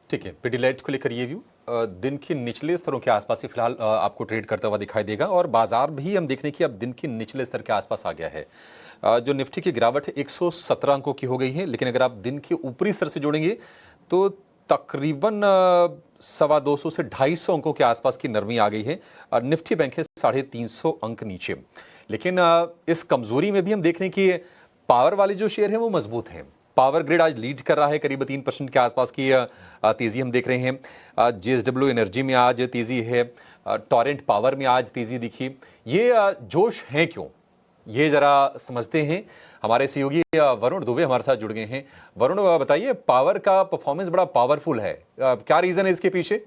ठीक है, पिडिलाइट को लेकर ये व्यू दिन के निचले स्तरों के आसपास ही फिलहाल आपको ट्रेड करता हुआ दिखाई देगा, और बाजार भी हम देखने की अब दिन के निचले स्तर के आसपास आ गया है। जो निफ्टी की गिरावट है 117 अंकों की हो गई है, लेकिन अगर आप दिन के ऊपरी स्तर से जोड़ेंगे तो तकरीबन 250 से 250 अंकों के आसपास की नरमी आ गई है। निफ्टी बैंक है 350 अंक नीचे। लेकिन इस कमजोरी में भी हम देख रहे हैं कि पावर वाले जो शेयर हैं वो मजबूत हैं। पावर ग्रिड आज लीड कर रहा है, करीब 3% के आसपास की तेजी हम देख रहे हैं। JSW एनर्जी में आज तेजी है, टॉरेंट पावर में आज तेजी दिखी। ये जोश है क्यों, ये जरा समझते हैं। हमारे सहयोगी वरुण दुबे हमारे साथ जुड़ गए हैं। वरुण, बताइए, पावर का परफॉर्मेंस बड़ा पावरफुल है, क्या रीजन है इसके पीछे?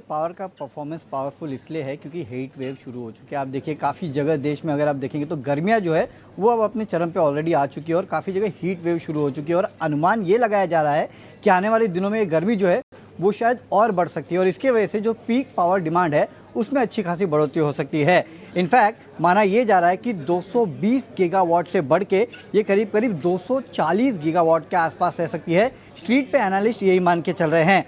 पावर का परफॉर्मेंस पावरफुल इसलिए है क्योंकि हीट वेव शुरू हो चुकी है। आप देखिए काफ़ी जगह देश में अगर आप देखेंगे तो गर्मियां जो है वो अब अपने चरम पे ऑलरेडी आ चुकी है और काफ़ी जगह हीट वेव शुरू हो चुकी है। और अनुमान ये लगाया जा रहा है कि आने वाले दिनों में ये गर्मी जो है वो शायद और बढ़ सकती है और इसकी वजह से जो पीक पावर डिमांड है उसमें अच्छी खासी बढ़ोतरी हो सकती है। इनफैक्ट माना ये जा रहा है कि 220 गीगावाट से बढ़ के ये करीब करीब 240 गीगावाट के आसपास रह सकती है। स्ट्रीट पे एनालिस्ट यही मान के चल रहे हैं।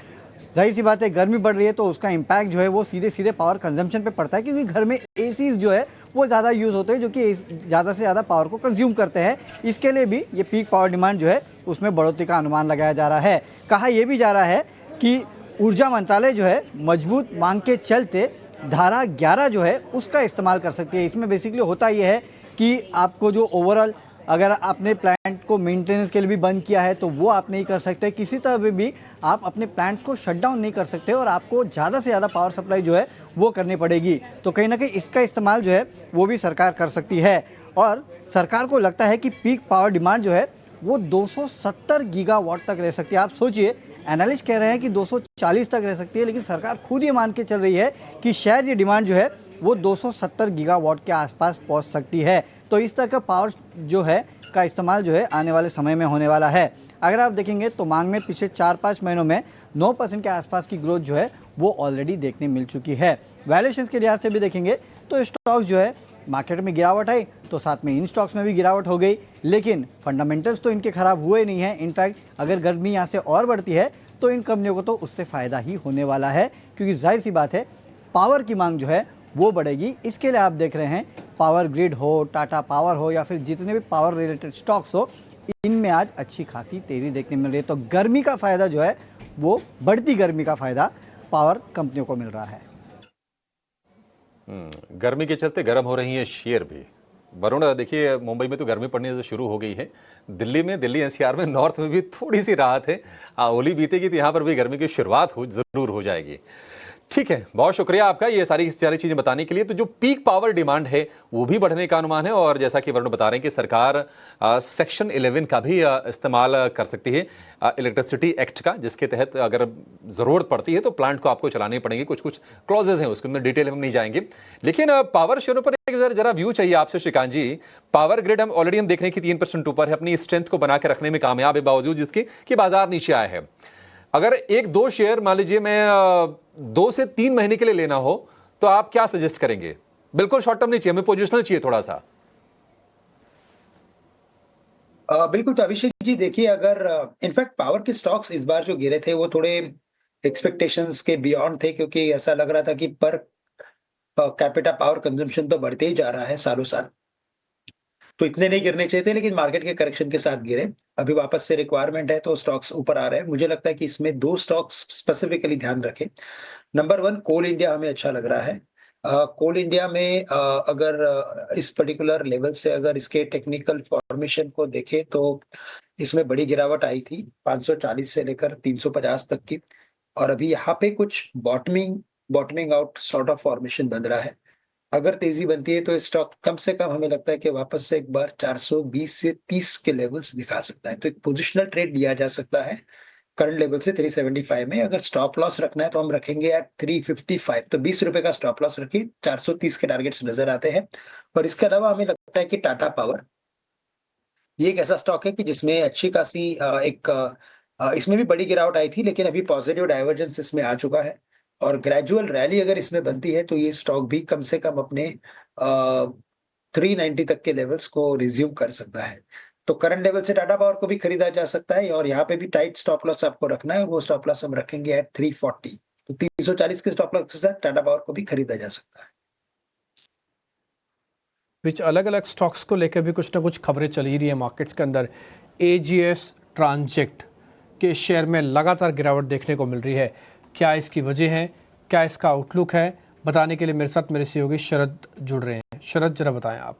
जाहिर सी बात है, गर्मी बढ़ रही है तो उसका इम्पैक्ट जो है वो सीधे सीधे पावर कंजम्पशन पे पड़ता है, क्योंकि घर में एसीज जो है वो ज़्यादा यूज़ होते हैं जो कि ज़्यादा से ज़्यादा पावर को कंज्यूम करते हैं। इसके लिए भी ये पीक पावर डिमांड जो है उसमें बढ़ोतरी का अनुमान लगाया जा रहा है। कहा यह भी जा रहा है कि ऊर्जा मंत्रालय जो है मजबूत मांग के चलते धारा 11 जो है उसका इस्तेमाल कर सकती है। इसमें बेसिकली होता यह है कि आपको जो ओवरऑल अगर आपने प्लांट को मेंटेनेंस के लिए भी बंद किया है तो वो आप नहीं कर सकते, किसी तरह भी आप अपने प्लांट्स को शट डाउन नहीं कर सकते और आपको ज़्यादा से ज़्यादा पावर सप्लाई जो है वो करनी पड़ेगी। तो कहीं ना कहीं इसका इस्तेमाल जो है वो भी सरकार कर सकती है और सरकार को लगता है कि पीक पावर डिमांड जो है वो 270 गीगावाट तक रह सकती है। आप सोचिए, एनालिस्ट कह रहे हैं कि 240 तक रह सकती है, लेकिन सरकार खुद ये मान के चल रही है कि शायद ये डिमांड जो है वो 270 गीगावाट के आसपास पहुंच सकती है। तो इस तरह का पावर जो है का इस्तेमाल जो है आने वाले समय में होने वाला है। अगर आप देखेंगे तो मांग में पिछले 4-5 महीनों में 9% के आसपास की ग्रोथ जो है वो ऑलरेडी देखने मिल चुकी है। वैल्यूएशंस के लिहाज से भी देखेंगे तो स्टॉक जो है मार्केट में गिरावट आई तो साथ में इन स्टॉक्स में भी गिरावट हो गई, लेकिन फंडामेंटल्स तो इनके खराब हुए नहीं हैं। इनफैक्ट अगर गर्मी यहाँ से और बढ़ती है तो इन कंपनियों को तो उससे फ़ायदा ही होने वाला है, क्योंकि जाहिर सी बात है पावर की मांग जो है वो बढ़ेगी। इसके लिए आप देख रहे हैं पावर ग्रिड हो, टाटा पावर हो या फिर जितने भी पावर रिलेटेड स्टॉक्स हो, इनमें आज अच्छी खासी तेज़ी देखने मिल रही है। तो गर्मी का फ़ायदा जो है वो बढ़ती गर्मी का फ़ायदा पावर कंपनियों को मिल रहा है। गर्मी के चलते गर्म हो रही है शेयर भी। वरुण, देखिए मुंबई में तो गर्मी पड़ने से शुरू हो गई है। दिल्ली में, दिल्ली एनसीआर में, नॉर्थ में भी थोड़ी सी राहत है। होली बीतेगी तो यहाँ पर भी गर्मी की शुरुआत जरूर हो जाएगी। ठीक है, बहुत शुक्रिया आपका ये सारी चीजें बताने के लिए। तो जो पीक पावर डिमांड है वो भी बढ़ने का अनुमान है, और जैसा कि वरुण बता रहे हैं कि सरकार सेक्शन 11 का भी इस्तेमाल कर सकती है इलेक्ट्रिसिटी एक्ट का, जिसके तहत अगर जरूरत पड़ती है तो प्लांट को आपको चलाने पड़ेंगे। कुछ कुछ क्लॉजेज हैं, उसके अंदर डिटेल हम नहीं जाएंगे। लेकिन पावर शेयरों पर एक जरा व्यू चाहिए आपसे श्रीकांत जी। पावर ग्रिड हम ऑलरेडी देख रहे हैं कि 3% ऊपर है, अपनी स्ट्रेंथ को बना के रखने में कामयाब है, बावजूद जिसके कि बाजार नीचे आया है। अगर एक दो शेयर मान लीजिए मैं 2 से 3 महीने के लिए लेना हो तो आप क्या सजेस्ट करेंगे? बिल्कुल शॉर्ट टर्म नहीं चाहिए, हमें पोजिशनल चाहिए थोड़ा सा। बिल्कुल। तो अभिषेक जी देखिए, अगर इनफैक्ट पावर के स्टॉक्स इस बार जो गिरे थे वो थोड़े एक्सपेक्टेशंस के बियॉन्ड थे, क्योंकि ऐसा लग रहा था कि पर कैपिटा पावर कंजम्पशन तो बढ़ते ही जा रहा है सालों साल, तो इतने नहीं गिरने चाहिए थे, लेकिन मार्केट के करेक्शन के साथ गिरे। अभी वापस से रिक्वायरमेंट है तो स्टॉक्स ऊपर आ रहे हैं। मुझे लगता है कि इसमें 2 स्टॉक्स स्पेसिफिकली ध्यान रखें। नंबर 1 कोल इंडिया हमें अच्छा लग रहा है। कोल इंडिया में अगर इस पर्टिकुलर लेवल से अगर इसके टेक्निकल फॉर्मेशन को देखें तो इसमें बड़ी गिरावट आई थी 540 से लेकर 350 तक की, और अभी यहाँ पे कुछ bottoming out sort of formation बन रहा है। अगर तेजी बनती है तो स्टॉक कम से कम हमें लगता है कि वापस से एक बार 420 से 30 के लेवल्स दिखा सकता है, तो एक पोजिशनल ट्रेड लिया जा सकता है करंट लेवल से 375 में। अगर स्टॉप लॉस रखना है तो हम रखेंगे एट 355, तो 20 रुपए का स्टॉप लॉस रखिए। 430 के टारगेट्स नजर आते हैं। और इसके अलावा हमें लगता है कि टाटा पावर ये एक ऐसा स्टॉक है कि जिसमें अच्छी खासी इसमें भी बड़ी गिरावट आई थी, लेकिन अभी पॉजिटिव डाइवर्जेंस इसमें आ चुका है, और ग्रेजुअल रैली अगर इसमें बनती है तो ये स्टॉक भी कम से कम अपने 390 तक के लेवल्स को रिज्यूम कर सकता है। तो करंट लेवल से टाटा पावर को भी खरीदा जा सकता है, और यहाँ पे भी टाइट स्टॉप लॉस आपको रखना है, वो स्टॉप लॉस हम रखेंगे एट 340। तो 340 के स्टॉप लॉस के साथ टाटा पावर को भी खरीदा जा सकता है। बीच अलग अलग स्टॉक्स को लेकर भी कुछ ना कुछ खबरें चल ही रही है मार्केट्स के अंदर। एजीएस ट्रांजेक्ट के शेयर में लगातार गिरावट देखने को मिल रही है। क्या इसकी वजह है, क्या इसका आउटलुक है, बताने के लिए मेरे साथ मेरे सहयोगी शरद जुड़ रहे हैं। शरद, जरा बताएं आप।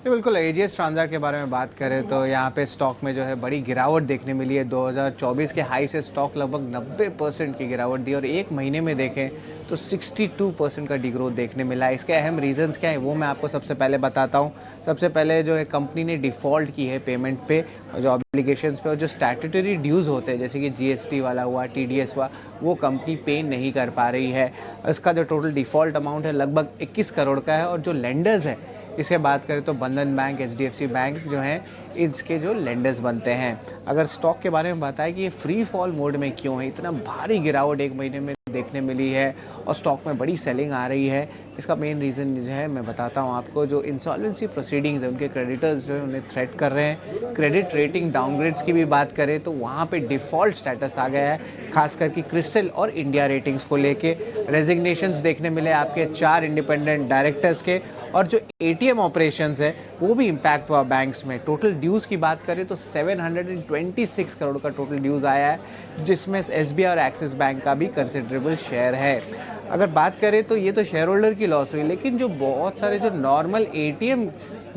जी बिल्कुल, एजीएस ट्रांजेक्ट के बारे में बात करें तो यहाँ पे स्टॉक में जो है बड़ी गिरावट देखने मिली है। 2024 के हाई से स्टॉक लगभग 90% की गिरावट दी, और एक महीने में देखें तो 62% का डिग्रोथ देखने मिला है। इसके अहम रीजंस क्या है वो मैं आपको सबसे पहले बताता हूँ। सबसे पहले जो है कंपनी ने डिफ़ॉल्ट की है पेमेंट पे, जो ऑब्लिगेशंस पे, और जो स्टैट्यूटरी ड्यूज़ होते हैं जैसे कि जीएसटी वाला हुआ, टीडीएस हुआ, वो कंपनी पे नहीं कर पा रही है। इसका जो टोटल डिफ़ॉल्ट अमाउंट है लगभग 21 करोड़ का है। और जो लेंडर्स है इसके बात करें तो बंधन बैंक, एचडीएफसी बैंक जो हैं इसके जो लेंडर्स बनते हैं। अगर स्टॉक के बारे में बताएं कि ये फ्री फॉल मोड में क्यों है, इतना भारी गिरावट एक महीने में देखने मिली है और स्टॉक में बड़ी सेलिंग आ रही है, इसका मेन रीज़न जो है मैं बताता हूँ आपको। जो इंसॉल्वेंसी प्रोसीडिंग्स है, उनके क्रेडिटर्स जो है उन्हें थ्रेट कर रहे हैं। क्रेडिट रेटिंग डाउनग्रेड्स की भी बात करें तो वहाँ पे डिफ़ॉल्ट स्टेटस आ गया है, खास करके क्रिस्टल और इंडिया रेटिंग्स को लेके। रेजिग्नेशंस देखने मिले आपके 4 इंडिपेंडेंट डायरेक्टर्स के, और जो एटीएम ऑपरेशंस है वो भी इम्पैक्ट हुआ बैंक्स में। टोटल ड्यूज़ की बात करें तो 726 करोड़ का टोटल ड्यूज़ आया है, जिसमें एसबीआई और एक्सिस बैंक का भी कंसिडरेबल शेयर है। अगर बात करें तो ये तो शेयर होल्डर की लॉस हुई, लेकिन जो बहुत सारे जो नॉर्मल एटीएम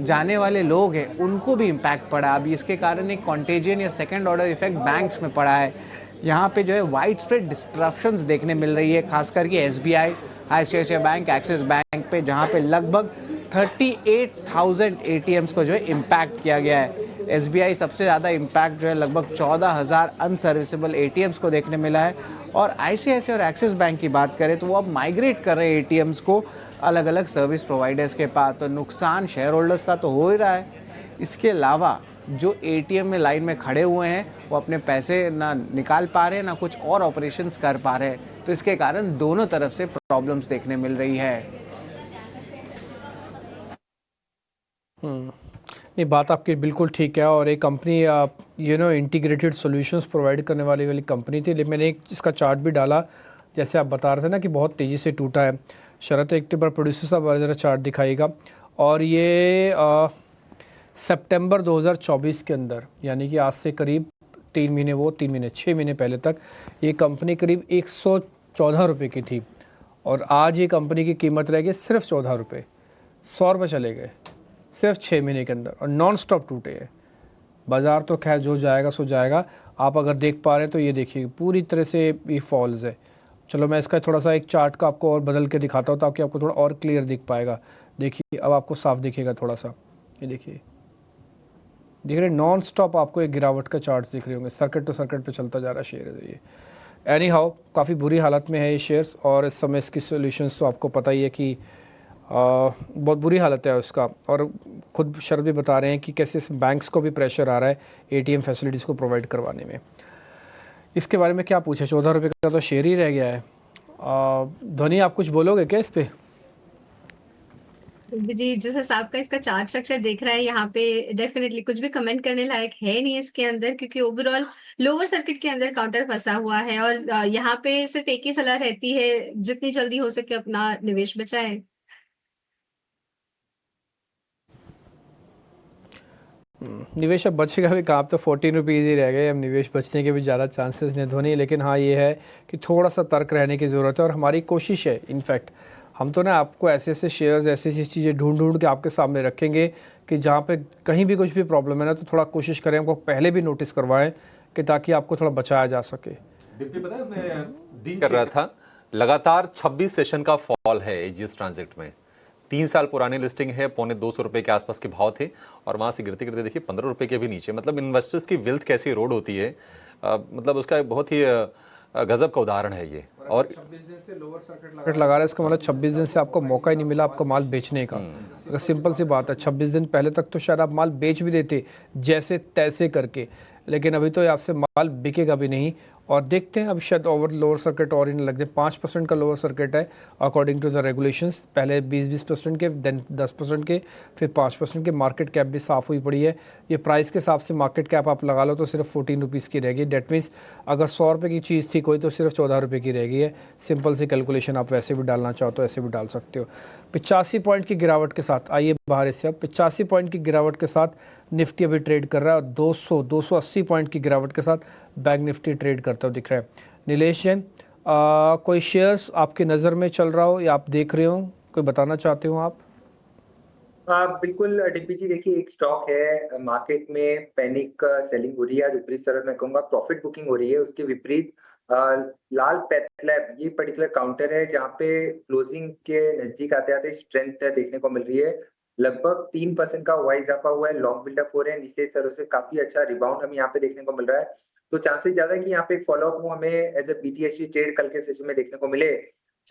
जाने वाले लोग हैं उनको भी इम्पैक्ट पड़ा। अभी इसके कारण एक कॉन्टेजियन या सेकेंड ऑर्डर इफेक्ट बैंक्स में पड़ा है। यहाँ पे जो है वाइड स्प्रेड डिस्ट्रप्शंस देखने मिल रही है, खास करके SBI, ICICI bank, axis bank पे, जहाँ पे लगभग 38,000 एटीएम्स को जो है इम्पैक्ट किया गया है। एसबीआई सबसे ज़्यादा इम्पैक्ट जो है लगभग 14,000 अनसर्विसेबल एटीएम्स को देखने मिला है। और आईसीआईसीआई और एक्सिस बैंक की बात करें तो वो अब माइग्रेट कर रहे हैं एटीएम्स को अलग अलग सर्विस प्रोवाइडर्स के पास, तो नुकसान शेयर होल्डर्स का तो हो ही रहा है। इसके अलावा जो एटीएम में लाइन में खड़े हुए हैं वो अपने पैसे ना निकाल पा रहे हैं, ना कुछ और ऑपरेशंस कर पा रहे हैं, तो इसके कारण दोनों तरफ से प्रॉब्लम्स देखने मिल रही है। नहीं, बात आपकी बिल्कुल ठीक है। और एक कंपनी इंटीग्रेटेड सॉल्यूशंस प्रोवाइड करने वाली कंपनी थी, लेकिन मैंने एक इसका चार्ट भी डाला, जैसे आप बता रहे थे ना कि बहुत तेज़ी से टूटा है। शरत, एक बार प्रोड्यूसर साहब ज़रा चार्ट दिखाइएगा। और ये सितंबर 2024 के अंदर, यानी कि आज से करीब 6 महीने पहले तक ये कंपनी करीब 114 रुपये की थी, और आज ये कंपनी की कीमत रह गई सिर्फ 14 रुपये। 100 रुपये चले गए, सिर्फ 6 महीने के अंदर, और नॉन स्टॉप टूटे हैं। बाज़ार तो खैर जो जाएगा सो जाएगा। आप अगर देख पा रहे हैं तो ये देखिए पूरी तरह से ये फॉल्स है। चलो मैं इसका थोड़ा सा एक चार्ट का आपको और बदल के दिखाता हूँ ताकि आपको थोड़ा और क्लियर दिख पाएगा। देखिए अब आपको साफ दिखेगा थोड़ा सा, ये देखिए दिख रहे नॉन स्टॉप आपको एक गिरावट का चार्ट दिख रहे होंगे, सर्किट टू सर्किट पे चलता जा रहा शेयर है ये। एनी हाउ काफ़ी बुरी हालत में है ये शेयर्स, और इस समय इसकी सोल्यूशंस तो आपको पता ही है कि बहुत बुरी हालत है उसका। और खुद शरद भी बता रहे हैं कि कैसे बैंक्स को भी प्रेशर आ रहा है एटीएम फैसिलिटीज़ को प्रोवाइड करवाने में। इसके बारे में क्या पूछे, 14 रुपये का तो शेयर ही रह गया है। ध्वनि आप कुछ बोलोगे क्या इस पे? जी, जिस हिसाब का इसका चार्ट स्ट्रक्चर देख रहा है यहाँ पे, डेफिनेटली कुछ भी कमेंट करने लायक है नहीं इसके अंदर, क्योंकि ओवरऑल लोअर सर्किट के अंदर काउंटर फंसा हुआ है। और यहाँ पे सिर्फ एक ही सलाह रहती है, जितनी जल्दी हो सके अपना निवेश बचाएं। निवेश अब बचेगा भी कहाँ, अब तो 14 रुपीज़ ही रह गए, अब निवेश बचने के भी ज़्यादा चांसेस नहीं ध्वनि। लेकिन हाँ ये है कि थोड़ा सा तर्क रहने की ज़रूरत है, और हमारी कोशिश है इनफैक्ट हम तो ना आपको ऐसे ऐसे शेयर्स ऐसी ऐसी चीज़ें ढूंढ ढूंढ के आपके सामने रखेंगे कि जहाँ पे कहीं भी कुछ भी प्रॉब्लम है ना, तो थोड़ा कोशिश करें हमको पहले भी नोटिस करवाएं कि ताकि आपको थोड़ा बचाया जा सके। दीप्ति पता है मैं कर रहा था, लगातार 26 सेशन का फॉल है एजीएस ट्रांजिट में। 3 साल पुरानी लिस्टिंग है, 250 रुपए के आसपास के भाव थे और वहां से गिरते गिरते देखिए 15 रुपए के भी नीचे। मतलब इन्वेस्टर्स की वेल्थ कैसी रोड होती है, मतलब उसका एक बहुत ही गजब का उदाहरण है ये। और 26 दिन से लोअर सर्किट लगा रहा है, इसका मतलब 26 दिन से आपको मौका ही नहीं मिला आपको माल बेचने का। अगर सिंपल सी बात है, 26 दिन पहले तक तो शायद आप माल बेच भी देते जैसे तैसे करके, लेकिन अभी तो आपसे माल बिकेगा भी नहीं। और देखते हैं अब शायद ओवर लोअर सर्किट और इन लग जाए। 5% का लोअर सर्किट है अकॉर्डिंग टू द रेगुलेशंस। पहले 20% के, देन 10% के, फिर 5% के। मार्केट कैप भी साफ़ हुई पड़ी है। ये प्राइस के हिसाब से मार्केट कैप आप लगा लो तो सिर्फ 14 रुपीज़ की रहेगी। डेट मीन्स अगर 100 रुपये की चीज़ थी कोई तो सिर्फ 14 रुपये की रहेगी है। सिंपल सी कैलकुलेशन, आप वैसे भी डालना चाहो तो ऐसे भी डाल सकते हो। 85 पॉइंट की गिरावट के साथ आइए बाहर इससे। अब 85 पॉइंट की गिरावट के साथ निफ्टी अभी ट्रेड कर रहा है, और 280 पॉइंट की गिरावट के साथ बैंक निफ्टी ट्रेड करता हुआ दिख रहा है। नीलेश जैन, कोई शेयर्स आपकी नज़र में चल रहा हो या आप देख रहे हो, कोई बताना चाहते हो आप? बिल्कुल डीपी जी, देखिए एक स्टॉक है मार्केट में पैनिक सेलिंग हो रही है, विपरीत तरफ मैं कहूंगा प्रॉफिट बुकिंग हो रही है। उसके विपरीत लाल पैथलैब ये पर्टिकुलर काउंटर है जहाँ पे क्लोजिंग के नजदीक आते आते स्ट्रेंथ देखने को मिल रही है। लगभग 3% का हुआ इजाफा हुआ है, लॉन्ग बिल्डअप हो रहे हैं, निचले स्तरों से काफी अच्छा रिबाउंड हमें यहाँ पे देखने को मिल रहा है। तो चांसेस ज्यादा है कि यहाँ पे एक फॉलोअप हमें एज ए बीटीएससी ट्रेड कल के सेशन में देखने को मिले।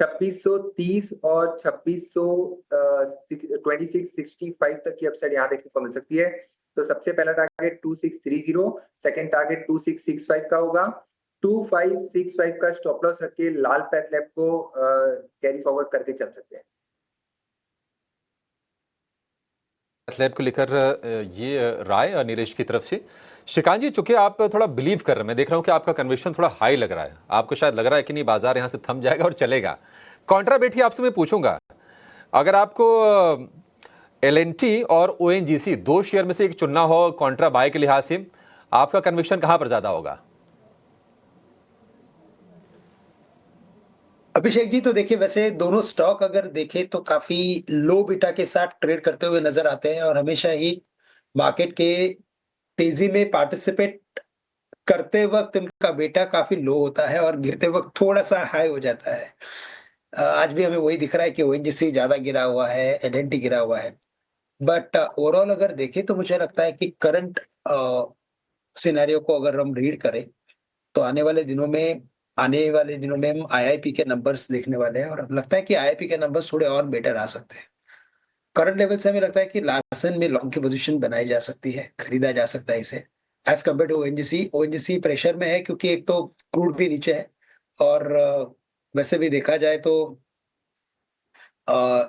2630 और 2665 तक की अपसाइड यहाँ देखने को मिल सकती है। तो सबसे पहला टारगेट 2630, सेकंड टारगेट 2665 का होगा। 2565 का स्टॉप लॉस रख के लाल पैथ लैब को कैरी फॉरवर्ड करके चल सकते हैं। लैब को लेकर ये राय नीलेश की तरफ से। श्रीकांत जी, चूंकि आप थोड़ा बिलीव कर रहे हैं, मैं देख रहा हूं कि आपका कन्विक्शन थोड़ा हाई लग रहा है। आपको शायद लग रहा है कि नहीं बाजार यहां से थम जाएगा और चलेगा। कॉन्ट्रा बेट ही आपसे मैं पूछूंगा, अगर आपको एलएनटी और ओएनजीसी 2 शेयर में से एक चुनना हो कॉन्ट्रा बाय के लिहाज से, आपका कन्विक्शन कहां पर ज्यादा होगा? अभिषेक जी, तो देखिए वैसे दोनों स्टॉक अगर देखें तो काफी लो बीटा के साथ ट्रेड करते हुए नजर आते हैं, और हमेशा ही मार्केट के तेजी में पार्टिसिपेट करते वक्त इनका बीटा काफी लो होता है और गिरते वक्त थोड़ा सा हाई हो जाता है। आज भी हमें वही दिख रहा है कि ओएनजीसी ज्यादा गिरा हुआ है, एलएनटी गिरा हुआ है। बट ओवरऑल अगर देखें तो मुझे लगता है कि करंट सिनेरियो को अगर हम रीड करें तो आने वाले दिनों में हम आईआईपी के नंबर्स देखने वाले हैं, और अब लगता है कि आईआईपी के नंबर्स थोड़े और बेटर आ सकते हैं। करंट लेवल से हमें लगता है कि लार्सन में लॉन्ग की पोजीशन बनाई जा सकती है, खरीदा जा सकता है इसे as compare to ONGC. ONGC pressure में है क्योंकि एक तो क्रूड भी नीचे है, और वैसे भी देखा जाए तो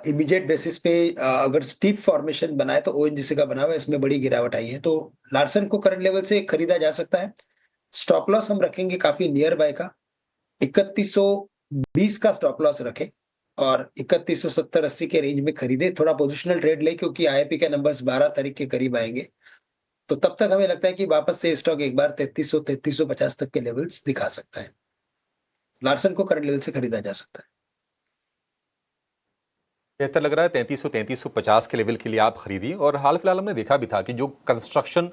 इमीडिएट बेसिस पे अगर स्टीप फॉर्मेशन बनाए तो ओएनजीसी का बना हुआ है, इसमें बड़ी गिरावट आई है। तो लार्सन को करंट लेवल से खरीदा जा सकता है। स्टॉप लॉस हम रखेंगे काफी नियर बाय का, 3120 का स्टॉप लॉस रखें और 3170-80 के रेंज में खरीदे। थोड़ा पोजिशनल ट्रेड ले क्योंकि आईआईपी के नंबर्स 12 तारीख के करीब आएंगे, तो तब तक हमें लगता है कि वापस से स्टॉक एक बार 3350 तक के लेवल्स दिखा सकता है। लार्सन को करंट लेवल से खरीदा जा सकता है। बेहतर लग रहा है 3350 के लेवल के लिए आप खरीदिए। और हाल फिलहाल हमने देखा भी था कि जो कंस्ट्रक्शन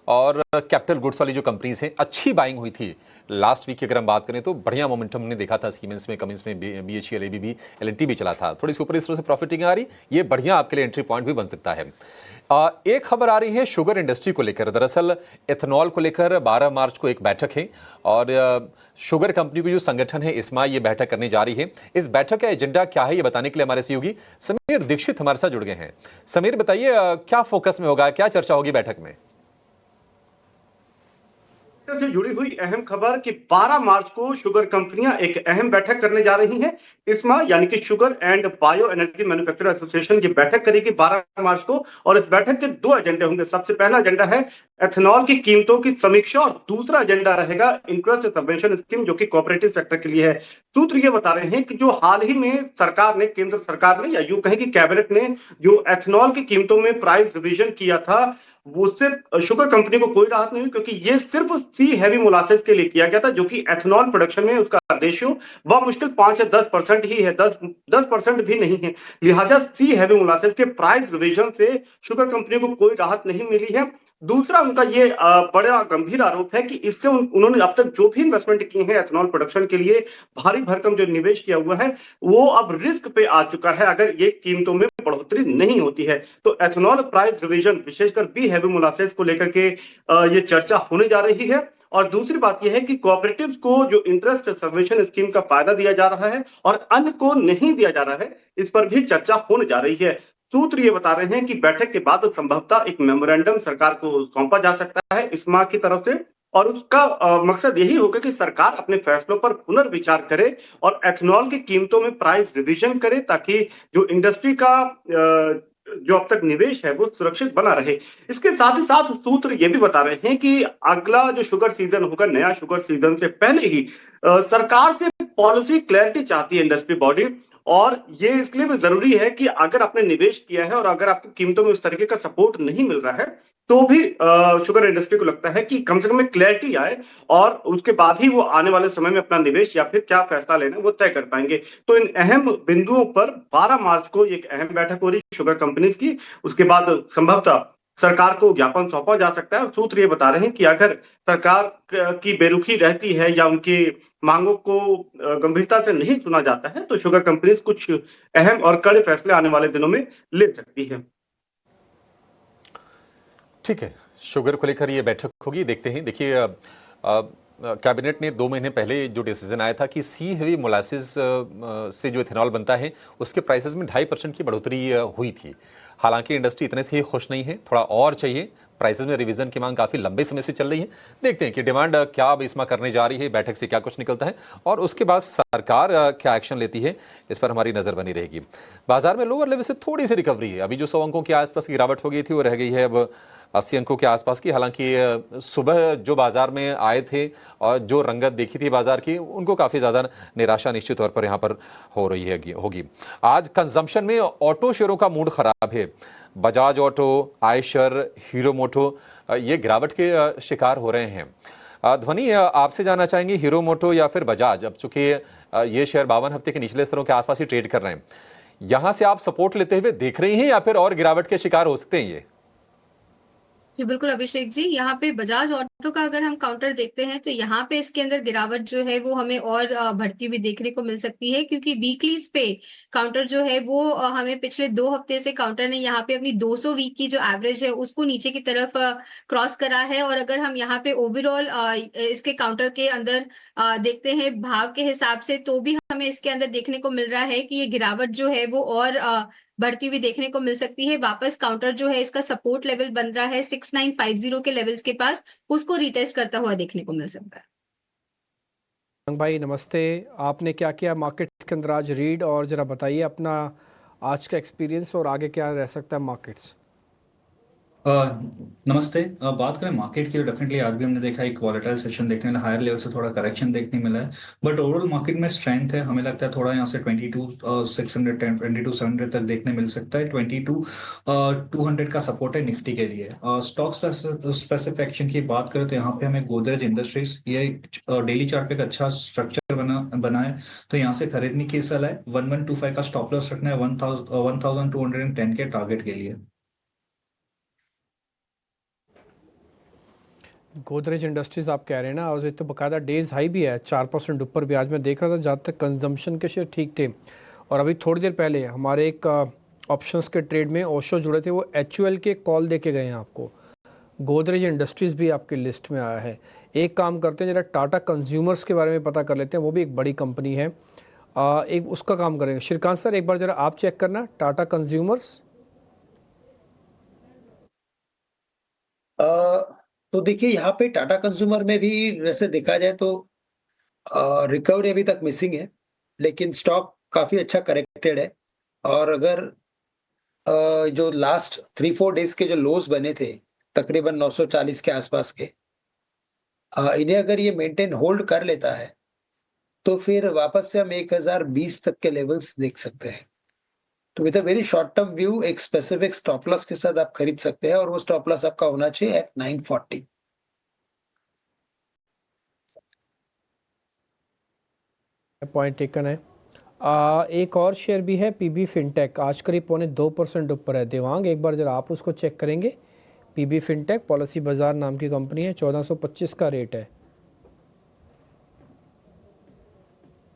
और कैपिटल गुड्स वाली जो कंपनीज हैं, अच्छी बाइंग हुई थी। लास्ट वीक की अगर हम बात करें तो बढ़िया मोमेंटम हमने देखा था सीमेंस में, कमिंस में, बीएचईएल, एबीबी, एलएनटी भी चला था। थोड़ी सुपर इस तरह से प्रॉफिटिंग आ रही, ये बढ़िया आपके लिए एंट्री पॉइंट भी बन सकता है। एक खबर आ रही है शुगर इंडस्ट्री को लेकर। दरअसल एथेनॉल को लेकर 12 मार्च को एक बैठक है और शुगर कंपनी की जो संगठन है इस्मा, ये बैठक करने जा रही है। इस बैठक का एजेंडा क्या है, ये बताने के लिए हमारे सहयोगी समीर दीक्षित हमारे साथ जुड़ गए हैं। समीर, बताइए क्या फोकस में होगा, क्या चर्चा होगी बैठक में? से जुड़ी हुई अहम खबर कि 12 मार्च को शुगर कंपनियां एक अहम बैठक करने जा रही हैं। इस्मा यानी कि sugar and bio energy manufacture association की बैठक करेगी 12 मार्च को और इस बैठक के 2 एजेंडे होंगे। सबसे पहला एजेंडा है एथेनॉल की कीमतों की समीक्षा और दूसरा एजेंडा रहेगा इंटरेस्ट सबवेंशन स्कीम, जो कि कोऑपरेटिव सेक्टर के लिए है। सूत्र ये बता रहे हैं कि जो हाल ही में सरकार ने, केंद्र सरकार ने, या यूं कहें कि कैबिनेट ने जो एथेनॉल की कीमतों में प्राइस रिवीजन किया था, उससे शुगर कंपनी को कोई राहत नहीं हुई, क्योंकि ये सिर्फ सी हैवी मोलासेस के लिए किया गया था, जो कि एथेनॉल प्रोडक्शन में उसका रेशियो वह मुश्किल 5 से 10% ही है, 10% भी नहीं है। लिहाजा सी हैवी मोलासेस के प्राइस रिवीजन से शुगर कंपनी को कोई राहत नहीं मिली है। दूसरा उनका ये बड़ा गंभीर आरोप है कि इससे उन्होंने अब तक जो भी इन्वेस्टमेंट किए हैं एथेनॉल प्रोडक्शन के लिए, भारी भरकम जो निवेश किया हुआ है, वो अब रिस्क पे आ चुका है अगर ये कीमतों में बढ़ोतरी नहीं होती है। तो एथेनॉल प्राइस रिवीजन, विशेषकर बी हैवी मोलासेस को लेकर के ये चर्चा होने जा रही है। और दूसरी बात यह है कि कोऑपरेटिव्स को जो इंटरेस्ट सबवेंशन स्कीम का फायदा दिया जा रहा है और अन्य को नहीं दिया जा रहा है, इस पर भी चर्चा होने जा रही है। सूत्र ये बता रहे हैं कि बैठक के बाद संभवतः एक मेमोरेंडम सरकार को सौंपा जा सकता है इस्मा की तरफ से और उसका मकसद यही होगा कि सरकार अपने फैसलों पर पुनर्विचार करे और एथेनॉल की कीमतों में प्राइस रिवीजन करे, ताकि जो इंडस्ट्री का जो अब तक निवेश है वो सुरक्षित बना रहे। इसके साथ ही साथ सूत्र ये भी बता रहे हैं कि अगला जो शुगर सीजन होगा, नया शुगर सीजन से पहले ही सरकार से पॉलिसी क्लैरिटी चाहती है इंडस्ट्री बॉडी, और ये इसलिए भी जरूरी है कि अगर आपने निवेश किया है और अगर आपको कीमतों में उस तरीके का सपोर्ट नहीं मिल रहा है, तो भी शुगर इंडस्ट्री को लगता है कि कम से कम एक क्लैरिटी आए और उसके बाद ही वो आने वाले समय में अपना निवेश या फिर क्या फैसला लेना वो तय कर पाएंगे। तो इन अहम बिंदुओं पर 12 मार्च को एक अहम बैठक हो रही है शुगर कंपनीज की। उसके बाद संभवतः सरकार को ज्ञापन सौंपा जा सकता है। सूत्र ये बता रहे हैं कि अगर सरकार की बेरुखी रहती है या उनकी मांगों को गंभीरता से नहीं सुना जाता है, तो शुगर कंपनीज कुछ अहम और कड़े फैसले आने वाले दिनों में ले सकती है। ठीक है, शुगर को लेकर ये बैठक होगी, देखते हैं। देखिए, कैबिनेट ने 2 महीने पहले जो डिसीजन आया था कि सी हेवी मोलासिस से जो इथेनॉल बनता है उसके प्राइसेस में 2.5% की बढ़ोतरी हुई थी। हालांकि इंडस्ट्री इतने से ही खुश नहीं है, थोड़ा और चाहिए। प्राइसेस में रिवीजन की मांग काफी लंबे समय से चल रही है। देखते हैं कि डिमांड क्या अब इस्मा करने जा रही है, बैठक से क्या कुछ निकलता है और उसके बाद सरकार क्या एक्शन लेती है, इस पर हमारी नजर बनी रहेगी। बाजार में लोअर लेवल से थोड़ी सी रिकवरी है। अभी जो 100 अंकों के आसपास की गिरावट हो गई थी वो रह गई है अब 80 अंकों के आसपास की। हालांकि सुबह जो बाजार में आए थे और जो रंगत देखी थी बाजार की, उनको काफ़ी ज़्यादा निराशा निश्चित तौर पर यहाँ पर हो रही है होगी। आज कंजम्पशन में ऑटो शेयरों का मूड खराब है। बजाज ऑटो, आयशर, हीरो मोटो ये गिरावट के शिकार हो रहे हैं। ध्वनि, आपसे जानना चाहेंगे हीरो मोटो या फिर बजाज, अब चूंकि ये शेयर 52 हफ्ते के निचले स्तरों के आसपास ही ट्रेड कर रहे हैं, यहाँ से आप सपोर्ट लेते हुए देख रहे हैं या फिर और गिरावट के शिकार हो सकते हैं ये? जी बिल्कुल अभिषेक जी, यहाँ पे बजाज ऑटो का अगर हम काउंटर देखते हैं तो यहाँ पे इसके अंदर गिरावट जो है वो हमें और बढ़ती हुई देखने को मिल सकती है, क्योंकि वीकलीज पे काउंटर जो है वो हमें पिछले 2 हफ्ते से काउंटर ने यहाँ पे अपनी 200 वीक की जो एवरेज है उसको नीचे की तरफ क्रॉस करा है। और अगर हम यहाँ पे ओवरऑल इसके काउंटर के अंदर देखते हैं भाव के हिसाब से, तो भी हमें इसके अंदर देखने को मिल रहा है कि ये गिरावट जो है वो और बढ़ती हुई देखने को मिल सकती है। वापस काउंटर जो है इसका सपोर्ट लेवल बन रहा है 6950 के लेवल्स के पास, उसको रिटेस्ट करता हुआ देखने को मिल सकता है। भाई नमस्ते, आपने क्या किया मार्केट के अंदर आज रीड, और जरा बताइए अपना आज का एक्सपीरियंस और आगे क्या रह सकता है मार्केट्स? अ, नमस्ते। बात करें मार्केट की तो डेफिनेटली आज भी हमने देखा एक वॉलेटाइल सेशन देखने मिला, हायर लेवल से थोड़ा करेक्शन देखने मिला है। बट ओवरऑल मार्केट में स्ट्रेंथ है, हमें लगता है थोड़ा यहाँ से 22,610 22,700 तक देखने मिल सकता है। 22,200 का सपोर्ट है निफ्टी के लिए। स्टॉक स्पेसिफिकेशन की बात करें तो यहाँ पे हमें गोदरेज इंडस्ट्रीज ये डेली चार्ट पे एक अच्छा स्ट्रक्चर बना है, तो यहाँ से खरीदने की सलाह है। 1125 का स्टॉप लॉस रखना है 1210 के टारगेट के लिए। गोदरेज इंडस्ट्रीज आप कह रहे हैं ना, और ये तो बकायदा डेज हाई भी है, 4% ऊपर भी आज मैं देख रहा था। जहाँ तक कंजम्पशन के शेयर ठीक थे, और अभी थोड़ी देर पहले हमारे एक ऑप्शंस के ट्रेड में ओशो जुड़े थे, वो HUL के कॉल दे के गए हैं आपको। गोदरेज इंडस्ट्रीज भी आपकी लिस्ट में आया है। एक काम करते हैं, जरा टाटा कंज्यूमर्स के बारे में पता कर लेते हैं, वो भी एक बड़ी कंपनी है। एक उसका काम करेंगे। श्रीकांत सर, एक बार जरा आप चेक करना टाटा कंज्यूमर्स। तो देखिए यहाँ पे टाटा कंज्यूमर में भी वैसे देखा जाए तो रिकवरी अभी तक मिसिंग है, लेकिन स्टॉक काफी अच्छा करेक्टेड है। और अगर जो लास्ट 3-4 डेज के जो लोज बने थे तकरीबन 940 के आसपास के, इन्हें अगर ये मेंटेन होल्ड कर लेता है तो फिर वापस से हम 1020 तक के लेवल्स देख सकते हैं। तो with a very short term view एक स्पेसिफिक स्टॉप लॉस के साथ आप खरीद सकते हैं, और वो स्टॉप लॉस आपका होना चाहिए एट 940। पॉइंट टेकन है। एक और शेयर भी है PB फिनटेक, आज करीब 2.25% ऊपर है। देवांग, एक बार जरा आप उसको चेक करेंगे। PB फिनटेक पॉलिसी बाजार नाम की कंपनी है, 1425 का रेट है।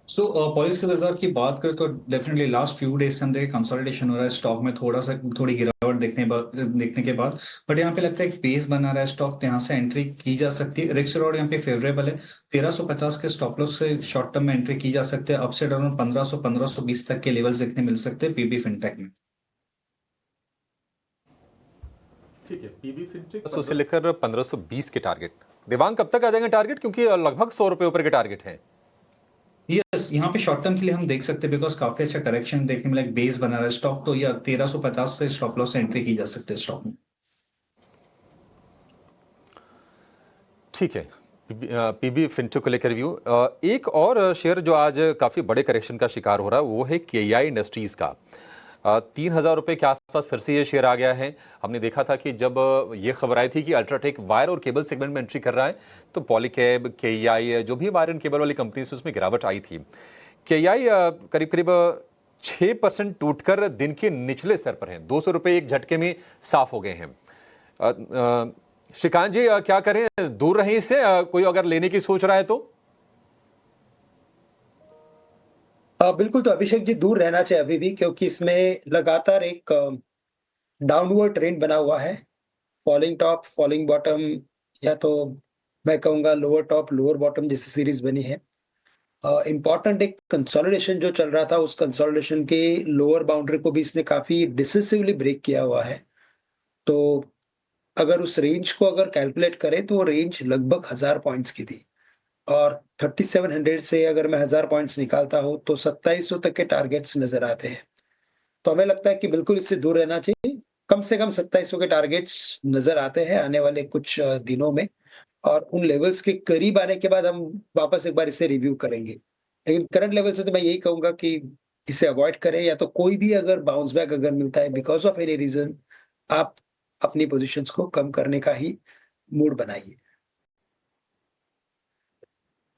सो पॉलिसी बाजार की बात करें तो डेफिनेटली लास्ट फ्यू डेज से हम देखें कंसोलिडेशन हो रहा है स्टॉक में, थोड़ी गिरावट देखने के बाद। बट यहाँ पे लगता है एक पेस बना रहा है स्टॉक, तो यहाँ से एंट्री की जा सकती है। रिस्क रिवॉर्ड यहाँ पे फेवरेबल है। 1350 के स्टॉप लॉस से शॉर्ट टर्म में एंट्री की जा सकती है। अपसाइड अराउंड 1500 1520 तक के लेवल्स देखने मिल सकते हैं PB फिनटेक में। ठीक है, PB फिनटेक उसे लेकर 1520 के टारगेट। देवांग, कब तक आ जाएंगे टारगेट, क्योंकि लगभग 100 रुपए ऊपर के टारगेट है। यस, यहाँ पे शॉर्ट टर्म के लिए हम देख सकते हैं, बिकॉज काफी अच्छा करेक्शन देखने मिला, एक बेस बना रहा है स्टॉक, तो ये 1350 से स्टॉप लॉस से एंट्री की जा सकती है स्टॉक में। ठीक है, PB फिनटेक को लेकर व्यू। एक और शेयर जो आज काफी बड़े करेक्शन का शिकार हो रहा है वो है KI इंडस्ट्रीज का। 3000 रुपए के आसपास फिर से ये शेयर आ गया है। हमने देखा था कि जब ये खबर आई थी कि अल्ट्राटेक वायर और केबल सेगमेंट में एंट्री कर रहा है, तो पॉलीकैब, KI जो भी वायर एंड केबल वाली कंपनी है उसमें गिरावट आई थी। KI करीब करीब 6% टूटकर दिन के निचले स्तर पर है। 200 रुपए एक झटके में साफ हो गए हैं। श्रीकांत जी, क्या करें, दूर रहें इससे? कोई अगर लेने की सोच रहा है तो? बिल्कुल, तो अभिषेक जी दूर रहना चाहिए अभी भी, क्योंकि इसमें लगातार एक डाउनवर्ड ट्रेंड बना हुआ है। फॉलिंग टॉप, फॉलिंग बॉटम, या तो मैं कहूँगा लोअर टॉप लोअर बॉटम जैसी सीरीज बनी है। इम्पॉर्टेंट एक कंसोलिडेशन जो चल रहा था, उस कंसोलिडेशन के लोअर बाउंड्री को भी इसने काफी डिसिसिवली ब्रेक किया हुआ है। तो अगर उस रेंज को अगर कैलकुलेट करें तो वो रेंज लगभग 1000 पॉइंट्स की थी, और 3700 से अगर मैं 1000 पॉइंट्स निकालता हूं तो 2700 तक के टारगेट्स नजर आते हैं। तो हमें लगता है कि बिल्कुल इससे दूर रहना चाहिए। कम से कम 2700 के टारगेट्स नजर आते हैं आने वाले कुछ दिनों में, और उन लेवल्स के करीब आने के बाद हम वापस एक बार इसे रिव्यू करेंगे। लेकिन करंट लेवल से तो मैं यही कहूंगा कि इसे अवॉइड करें, या तो कोई भी अगर बाउंस बैक अगर मिलता है बिकॉज ऑफ एनी रीजन, आप अपनी पोजीशंस को कम करने का ही मूड बनाइए।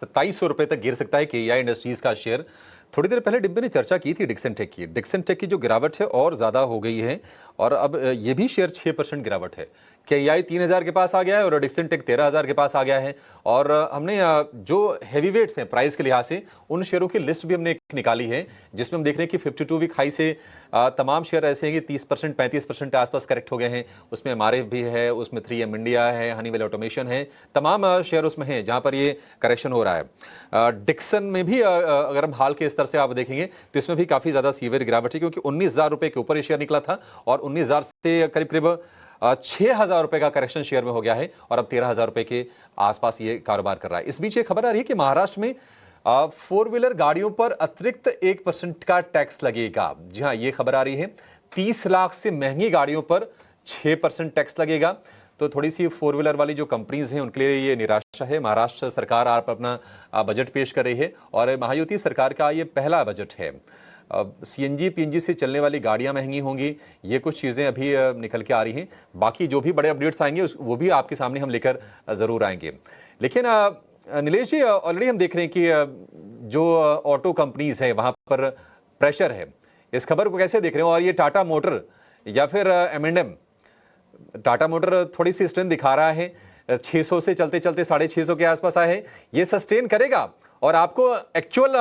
2700 रुपए तक गिर सकता है KI इंडस्ट्रीज का शेयर। थोड़ी देर पहले डिब्बे ने चर्चा की थी डिक्सन टेक की। डिक्सन टेक की जो गिरावट है और ज्यादा हो गई है, और अब ये भी शेयर 6% गिरावट है। KI 3000 के पास आ गया है और डिक्सन टेक 13000 के पास आ गया है। और हमने जो हैवी वेट्स हैं प्राइस के लिहाज से, उन शेयरों की लिस्ट भी हमने निकाली है, जिसमें हम देख रहे हैं कि 52 वीक हाई से तमाम शेयर ऐसे हैं कि 30% 35% के आसपास करेक्ट हो गए हैं। उसमें MRF भी है, उसमें 3M इंडिया है, हनीवेल ऑटोमेशन है, तमाम शेयर उसमें हैं जहां पर ये करेक्शन हो रहा है। डिक्सन में भी अगर हम हाल के स्तर से आप देखेंगे तो इसमें भी काफी ज्यादा सीवियर गिरावट है, क्योंकि 19,000 रुपए के ऊपर ये शेयर निकला था और 19,000 से करीब करीब 6,000 रुपए का करेक्शन शेयर में हो गया है, और अब 13,000 रुपए के आसपास ये कारोबार कर रहा है। इस बीच एक खबर आ रही है कि महाराष्ट्र में 4 व्हीलर गाड़ियों पर अतिरिक्त 1% का टैक्स लगेगा। जी हाँ, ये खबर आ रही है। 30 लाख से महंगी गाड़ियों पर 6% टैक्स लगेगा। तो थोड़ी सी फोर व्हीलर वाली जो कंपनीज हैं उनके लिए ये निराशा है। महाराष्ट्र सरकार आप अपना बजट पेश कर रही है और महायुति सरकार का ये पहला बजट है। सीएनजी पीएनजी से चलने वाली गाड़ियां महंगी होंगी, ये कुछ चीज़ें अभी निकल के आ रही हैं। बाकी जो भी बड़े अपडेट्स आएंगे वो भी आपके सामने हम लेकर ज़रूर आएंगे। लेकिन नीलेश जी, ऑलरेडी हम देख रहे हैं कि जो ऑटो कंपनीज हैं वहाँ पर प्रेशर है। इस खबर को कैसे देख रहे हैं? और ये टाटा मोटर या फिर M&M, टाटा मोटर थोड़ी सी स्ट्रेंथ दिखा रहा है, 600 से चलते चलते 650 के आसपास आए हैं, ये सस्टेन करेगा? और आपको एक्चुअल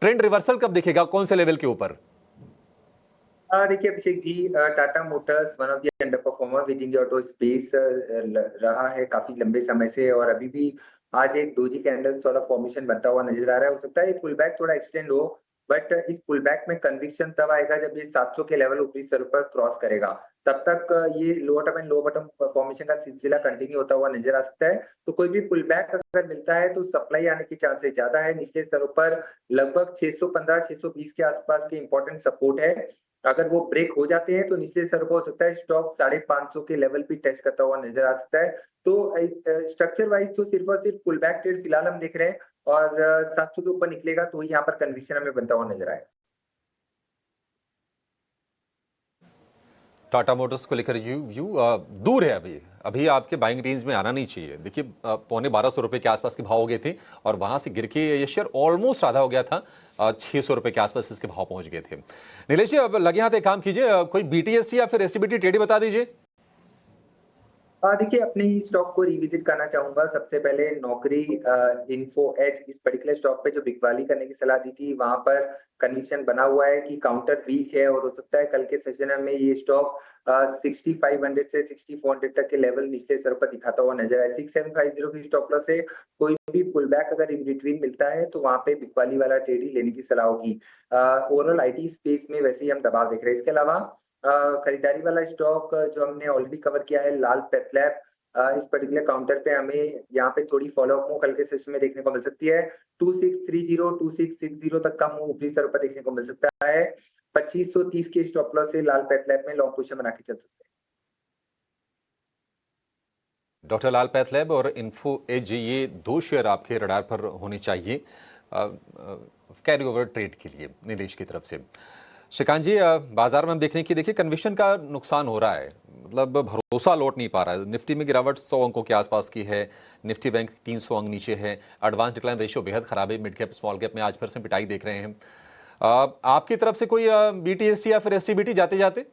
ट्रेंड रिवर्सल कब दिखेगा, कौन से लेवल के ऊपर? देखिए Abhishek ji, Tata Motors one of the under performer within the auto space रहा है काफी लंबे समय से, और अभी भी आज एक doji candle sort of formation बनता हुआ नजर आ रहा है। हो सकता है ये पुल बैक थोड़ा एक्सटेंड हो, बट इस पुल बैक में कन्विक्शन तब आएगा जब ये 700 के लेवल ऊपरी स्तर पर क्रॉस करेगा। तब तक ये lower top and low bottom formation का सिलसिला कंटिन्यू होता हुआ नजर आ सकता है। तो कोई भी पुल बैक अगर मिलता है तो सप्लाई आने के चांसेस ज्यादा है। निचले स्तरों पर लगभग 615 620 के आसपास के इंपॉर्टेंट सपोर्ट है। अगर वो ब्रेक हो जाते हैं तो निचले स्तर पर हो सकता है स्टॉक 550 के लेवल भी टच करता हुआ नजर आ सकता है। तो स्ट्रक्चर वाइज तो सिर्फ और सिर्फ पुल बैक ट्रेड फिलहाल हम देख रहे हैं, और 700 के ऊपर निकलेगा तो यहाँ पर कन्विक्शन हमें बनता हुआ नजर आएगा। टाटा मोटर्स को लेकर व्यू दूर है। अभी आपके बाइंग रेंज में आना नहीं चाहिए। देखिए 1250 रुपए के आसपास के भाव हो गए थे और वहां से गिर के ये शेयर ऑलमोस्ट आधा हो गया था, 600 रुपए के आसपास इसके भाव पहुंच गए थे। नीलेश जी, अब लगे हाथ एक काम कीजिए, कोई BTST या फिर STBT ट्रेड बता दीजिए। देखिए अपने ही स्टॉक को रिविजिट करना चाहूंगा। सबसे पहले नौकरी इन्फो एज, इस पर्टिकुलर स्टॉक पे जो बिकवाली करने की सलाह दी थी, वहां पर कन्विक्शन बना हुआ है कि काउंटर वीक है, और हो सकता है कल के सेशन में ये स्टॉक 6500 से 6400 तक के लेवल निचले स्तर पर दिखाता हुआ नजर आए। 6750 की स्टॉप लॉस से कोई भी पुल बैक अगर इन बिटवीन मिलता है तो वहां पे बिकवाली वाला ट्रेड ही लेने की सलाह होगी। ओवरऑल IT स्पेस में वैसे ही हम दबाव देख रहे हैं। इसके अलावा खरीदारी वाला स्टॉक जो हमने ऑलरेडी कवर किया है, लाल पैथलैब, इस पर्टिकुलर काउंटर पे हमें यहाँ पे थोड़ी फॉलोअप मूव कल के सेशन में देखने को मिल सकती है। 2630 2660 तक का मूव ऊपरी स्तर पर देखने को मिल सकता है। 2530 के स्टॉप लॉस से लाल पैथलैब में लॉन्ग पोजीशन बना के चल सकते हैं। डॉक्टर लाल पैथलैब और इन्फो एज, ये दो शेयर आपके रडार पर होने चाहिए कैरी ओवर ट्रेड के लिए नीलेश की तरफ से। श्रीकांत जी, बाजार में हम देख रहे हैं कि देखिए कन्विक्शन का नुकसान हो रहा है, मतलब भरोसा लौट नहीं पा रहा है। निफ्टी में गिरावट 100 अंकों के आसपास की है, निफ्टी बैंक 300 अंक नीचे है, एडवांस डिक्लाइन रेशियो बेहद खराब है, मिड कैप स्मॉल कैप में आज फिर से पिटाई देख रहे हैं। आपकी तरफ से कोई BTST या फिर STBT जाते जाते?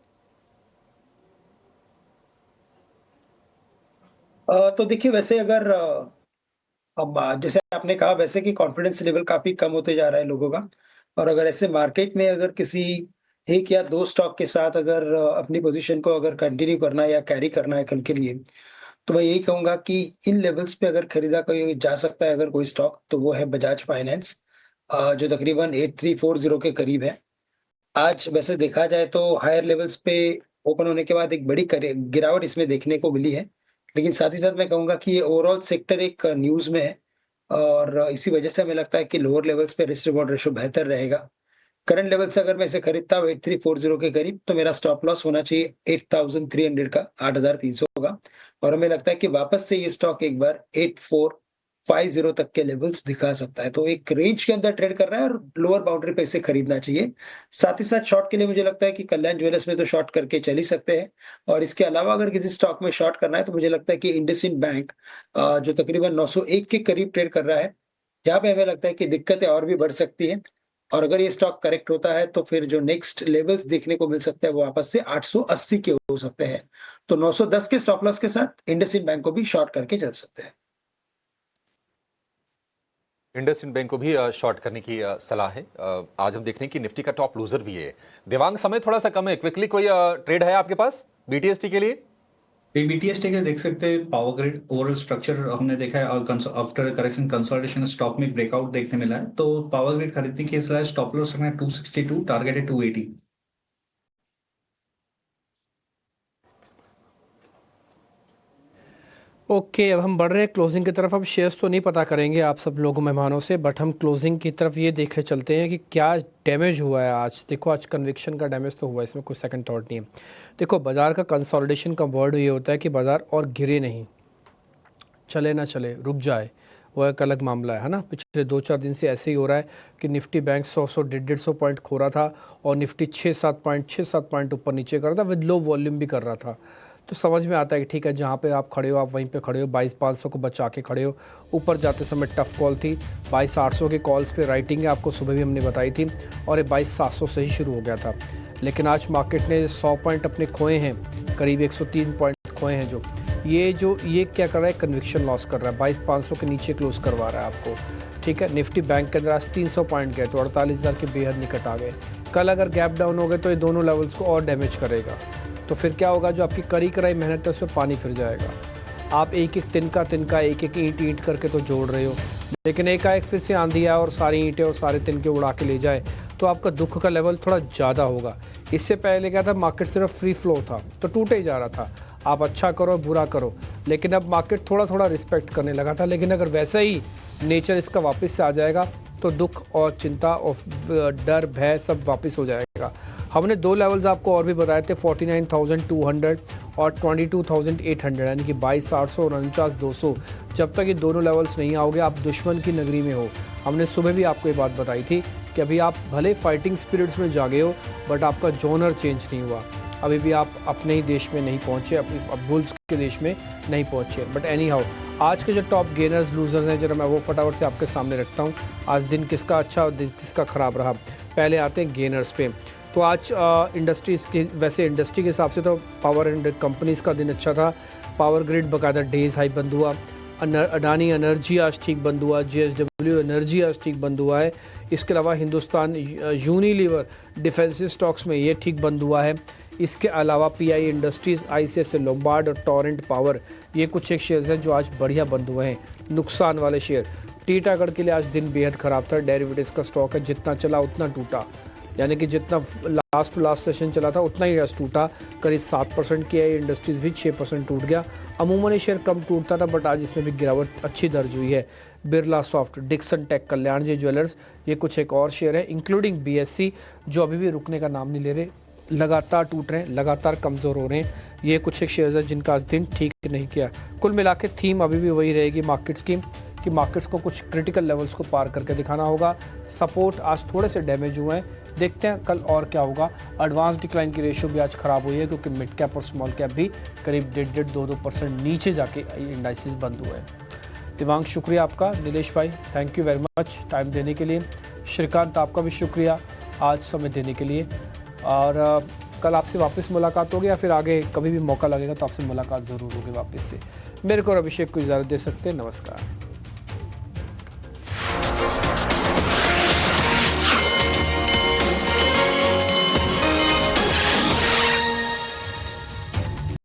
तो देखिए वैसे अगर अब जैसे आपने कहा वैसे कि कॉन्फिडेंस लेवल काफी कम होते जा रहा है लोगों का, और अगर ऐसे मार्केट में अगर किसी एक या दो स्टॉक के साथ अगर अपनी पोजीशन को अगर कंटिन्यू करना है या कैरी करना है कल के लिए, तो मैं यही कहूंगा कि इन लेवल्स पे अगर खरीदा कोई जा सकता है अगर कोई स्टॉक, तो वो है बजाज फाइनेंस, जो तकरीबन 8340 के करीब है। आज वैसे देखा जाए तो हायर लेवल्स पे ओपन होने के बाद एक बड़ी गिरावट इसमें देखने को मिली है, लेकिन साथ ही साथ मैं कहूंगा कि ये ओवरऑल सेक्टर एक न्यूज में है, और इसी वजह से हमें लगता है कि लोअर लेवल्स पे रिस्क रिवॉर्ड रेशियो बेहतर रहेगा। करंट लेवल से अगर मैं इसे खरीदता हूँ 8340 के करीब, तो मेरा स्टॉप लॉस होना चाहिए 8300 का, 8300 का, और हमें लगता है कि वापस से ये स्टॉक एक बार 8450 तक के लेवल्स दिखा सकता है। तो एक रेंज के अंदर ट्रेड कर रहा है और लोअर बाउंड्री पे इसे खरीदना चाहिए। साथ ही साथ शॉर्ट के लिए मुझे लगता है कि कल्याण ज्वेलर्स में तो शॉर्ट करके चल ही सकते हैं, और इसके अलावा अगर किसी स्टॉक में शॉर्ट करना है तो मुझे लगता है कि इंडसइंड बैंक, जो तकरीबन 901 के करीब ट्रेड कर रहा है, यहाँ पे हमें लगता है कि दिक्कतें और भी बढ़ सकती हैं, और अगर ये स्टॉक करेक्ट होता है तो फिर जो नेक्स्ट लेवल्स देखने को मिल सकता है वो वापस से 880 के हो सकते हैं। तो 910 के स्टॉप लॉस के साथ इंडसइंड बैंक को भी शॉर्ट करके चल सकते हैं। इंडसइंड बैंक को भी शॉर्ट करने की सलाह है। आज हम देख रहे हैं कि निफ्टी का टॉप लूजर भी है। देवांग, समय थोड़ा सा कम है, क्विकली कोई ट्रेड है आपके पास BTST के लिए? BTST के देख सकते हैं, पावर ग्रिड ओवरऑल स्ट्रक्चर हमने देखा है, आफ्टर करेक्शन कंसोलिडेशन स्टॉक में ब्रेकआउट देखने मिला है, तो पावर ग्रिड खरीदने की सलाह। स्टॉप लॉस रखना है 262, टारगेट है 280। ओके, अब हम बढ़ रहे हैं क्लोजिंग की तरफ। अब शेयर्स तो नहीं पता करेंगे आप सब लोगों मेहमानों से, बट हम क्लोजिंग की तरफ ये देखे चलते हैं कि क्या डैमेज हुआ है आज। देखो आज कन्विक्शन का डैमेज तो हुआ है, इसमें कोई सेकंड थॉट नहीं है। देखो बाज़ार का कंसोलिडेशन का वर्ड ये होता है कि बाज़ार और गिरे नहीं, चले ना चले, रुक जाए, वो एक अलग मामला है ना। पिछले 2-4 दिन से ऐसे ही हो रहा है कि निफ्टी बैंक 100 150 पॉइंट खो रहा था और निफ्टी 6-7 पॉइंट ऊपर नीचे कर रहा था, विद लो वॉल्यूम भी कर रहा था। तो समझ में आता है कि ठीक है, जहाँ पे आप खड़े हो आप वहीं पे खड़े हो, 22,500 को बचा के खड़े हो। ऊपर जाते समय टफ कॉल थी, 22,800 के कॉल्स पे राइटिंग है, आपको सुबह भी हमने बताई थी, और ये 22,700 से ही शुरू हो गया था। लेकिन आज मार्केट ने 100 पॉइंट अपने खोए हैं, करीब 103 पॉइंट खोए हैं। ये क्या कर रहा है, कन्विक्शन लॉस कर रहा है, 22,500 के नीचे क्लोज करवा रहा है आपको। ठीक है, निफ्टी बैंक के अंदर आज 300 पॉइंट गए तो 48,000 के बेहद निकट आ गए। कल अगर गैप डाउन हो गए तो ये दोनों लेवल्स को और डैमेज करेगा। तो फिर क्या होगा, जो आपकी करी कराई मेहनत है उसमें पानी फिर जाएगा। आप एक एक तिनका एक एक ईंट करके तो जोड़ रहे हो, लेकिन एकाएक फिर से आंधी आए और सारी ईंटें और सारे तिनके उड़ा के ले जाए तो आपका दुख का लेवल थोड़ा ज़्यादा होगा। इससे पहले क्या था, मार्केट सिर्फ फ्री फ्लो था तो टूटे ही जा रहा था, आप अच्छा करो बुरा करो, लेकिन अब मार्केट थोड़ा थोड़ा रिस्पेक्ट करने लगा था। लेकिन अगर वैसा ही नेचर इसका वापस से आ जाएगा तो दुख और चिंता और डर भय सब वापस हो जाएगा। हमने 2 लेवल्स आपको और भी बताए थे, 49,200 और 22,800, यानी कि 22,800 और 49,200। जब तक ये दोनों लेवल्स नहीं आओगे आप दुश्मन की नगरी में हो। हमने सुबह भी आपको ये बात बताई थी कि अभी आप भले फाइटिंग स्पिरिट्स में जागे हो, बट आपका जोनर चेंज नहीं हुआ, अभी भी आप अपने ही देश में नहीं पहुँचे, अपने बुल्स के देश में नहीं पहुँचे। बट एनी हाउ, आज के जो टॉप गेनर्स लूजर्स हैं, जरा मैं वो फटाफट से आपके सामने रखता हूँ। आज दिन किसका अच्छा और किसका ख़राब रहा। पहले आते हैं गेनर्स पे। तो आज इंडस्ट्रीज़ की, वैसे इंडस्ट्री के हिसाब से तो पावर एंड कंपनीज़ का दिन अच्छा था। पावर ग्रिड बकायदा डेज हाई बंद हुआ। अडानी एनर्जी आज ठीक बंद हुआ। JSW एनर्जी आज ठीक बंद हुआ है। इसके अलावा हिंदुस्तान यूनिलीवर डिफेंसिव स्टॉक्स में ये ठीक बंद हुआ है। इसके अलावा PI इंडस्ट्रीज़, ICICI लोम्बार्ड और टॉरेंट पावर, ये कुछ एक शेयर्स हैं जो आज बढ़िया बंद हुए हैं, नुकसान वाले शेयर। टीटागढ़ के लिए आज दिन बेहद ख़राब था। डेरिवेटिव्स का स्टॉक है, जितना चला उतना टूटा, यानी कि जितना लास्ट टू लास्ट सेशन चला था उतना ही आज टूटा। करीब 7% की आई इंडस्ट्रीज़ भी 6% टूट गया। अमूमन ये शेयर कम टूटता था, बट आज इसमें भी गिरावट अच्छी दर्ज हुई है। बिरला सॉफ्ट, डिक्सन टेक, कल्याण जी ज्वेलर्स, ये कुछ एक और शेयर है, इंक्लूडिंग BSC, जो अभी भी रुकने का नाम नहीं ले रहे, लगातार टूट रहे हैं, लगातार कमज़ोर हो रहे हैं। ये कुछ एक शेयर्स हैं जिनका आज दिन ठीक नहीं किया। कुल मिला के थीम अभी भी वही रहेगी मार्केट्स की, कि मार्केट्स को कुछ क्रिटिकल लेवल्स को पार करके दिखाना होगा। सपोर्ट आज थोड़े से डैमेज हुए हैं, देखते हैं कल और क्या होगा। एडवांस डिक्लाइन की रेशियो भी आज ख़राब हुई है, क्योंकि मिड कैप और स्मॉल कैप भी करीब 1.5-2% नीचे जाके इंडाइसिस बंद हुए हैं। दिवांग शुक्रिया आपका। नीलेश भाई thank you very much time देने के लिए। श्रीकांत आपका भी शुक्रिया आज समय देने के लिए। और कल आपसे वापस मुलाकात होगी, या फिर आगे कभी भी मौका लगेगा तो आपसे मुलाकात ज़रूर होगी वापस से। मेरे को और अभिषेक को इजाज़त दे सकते हैं। नमस्कार।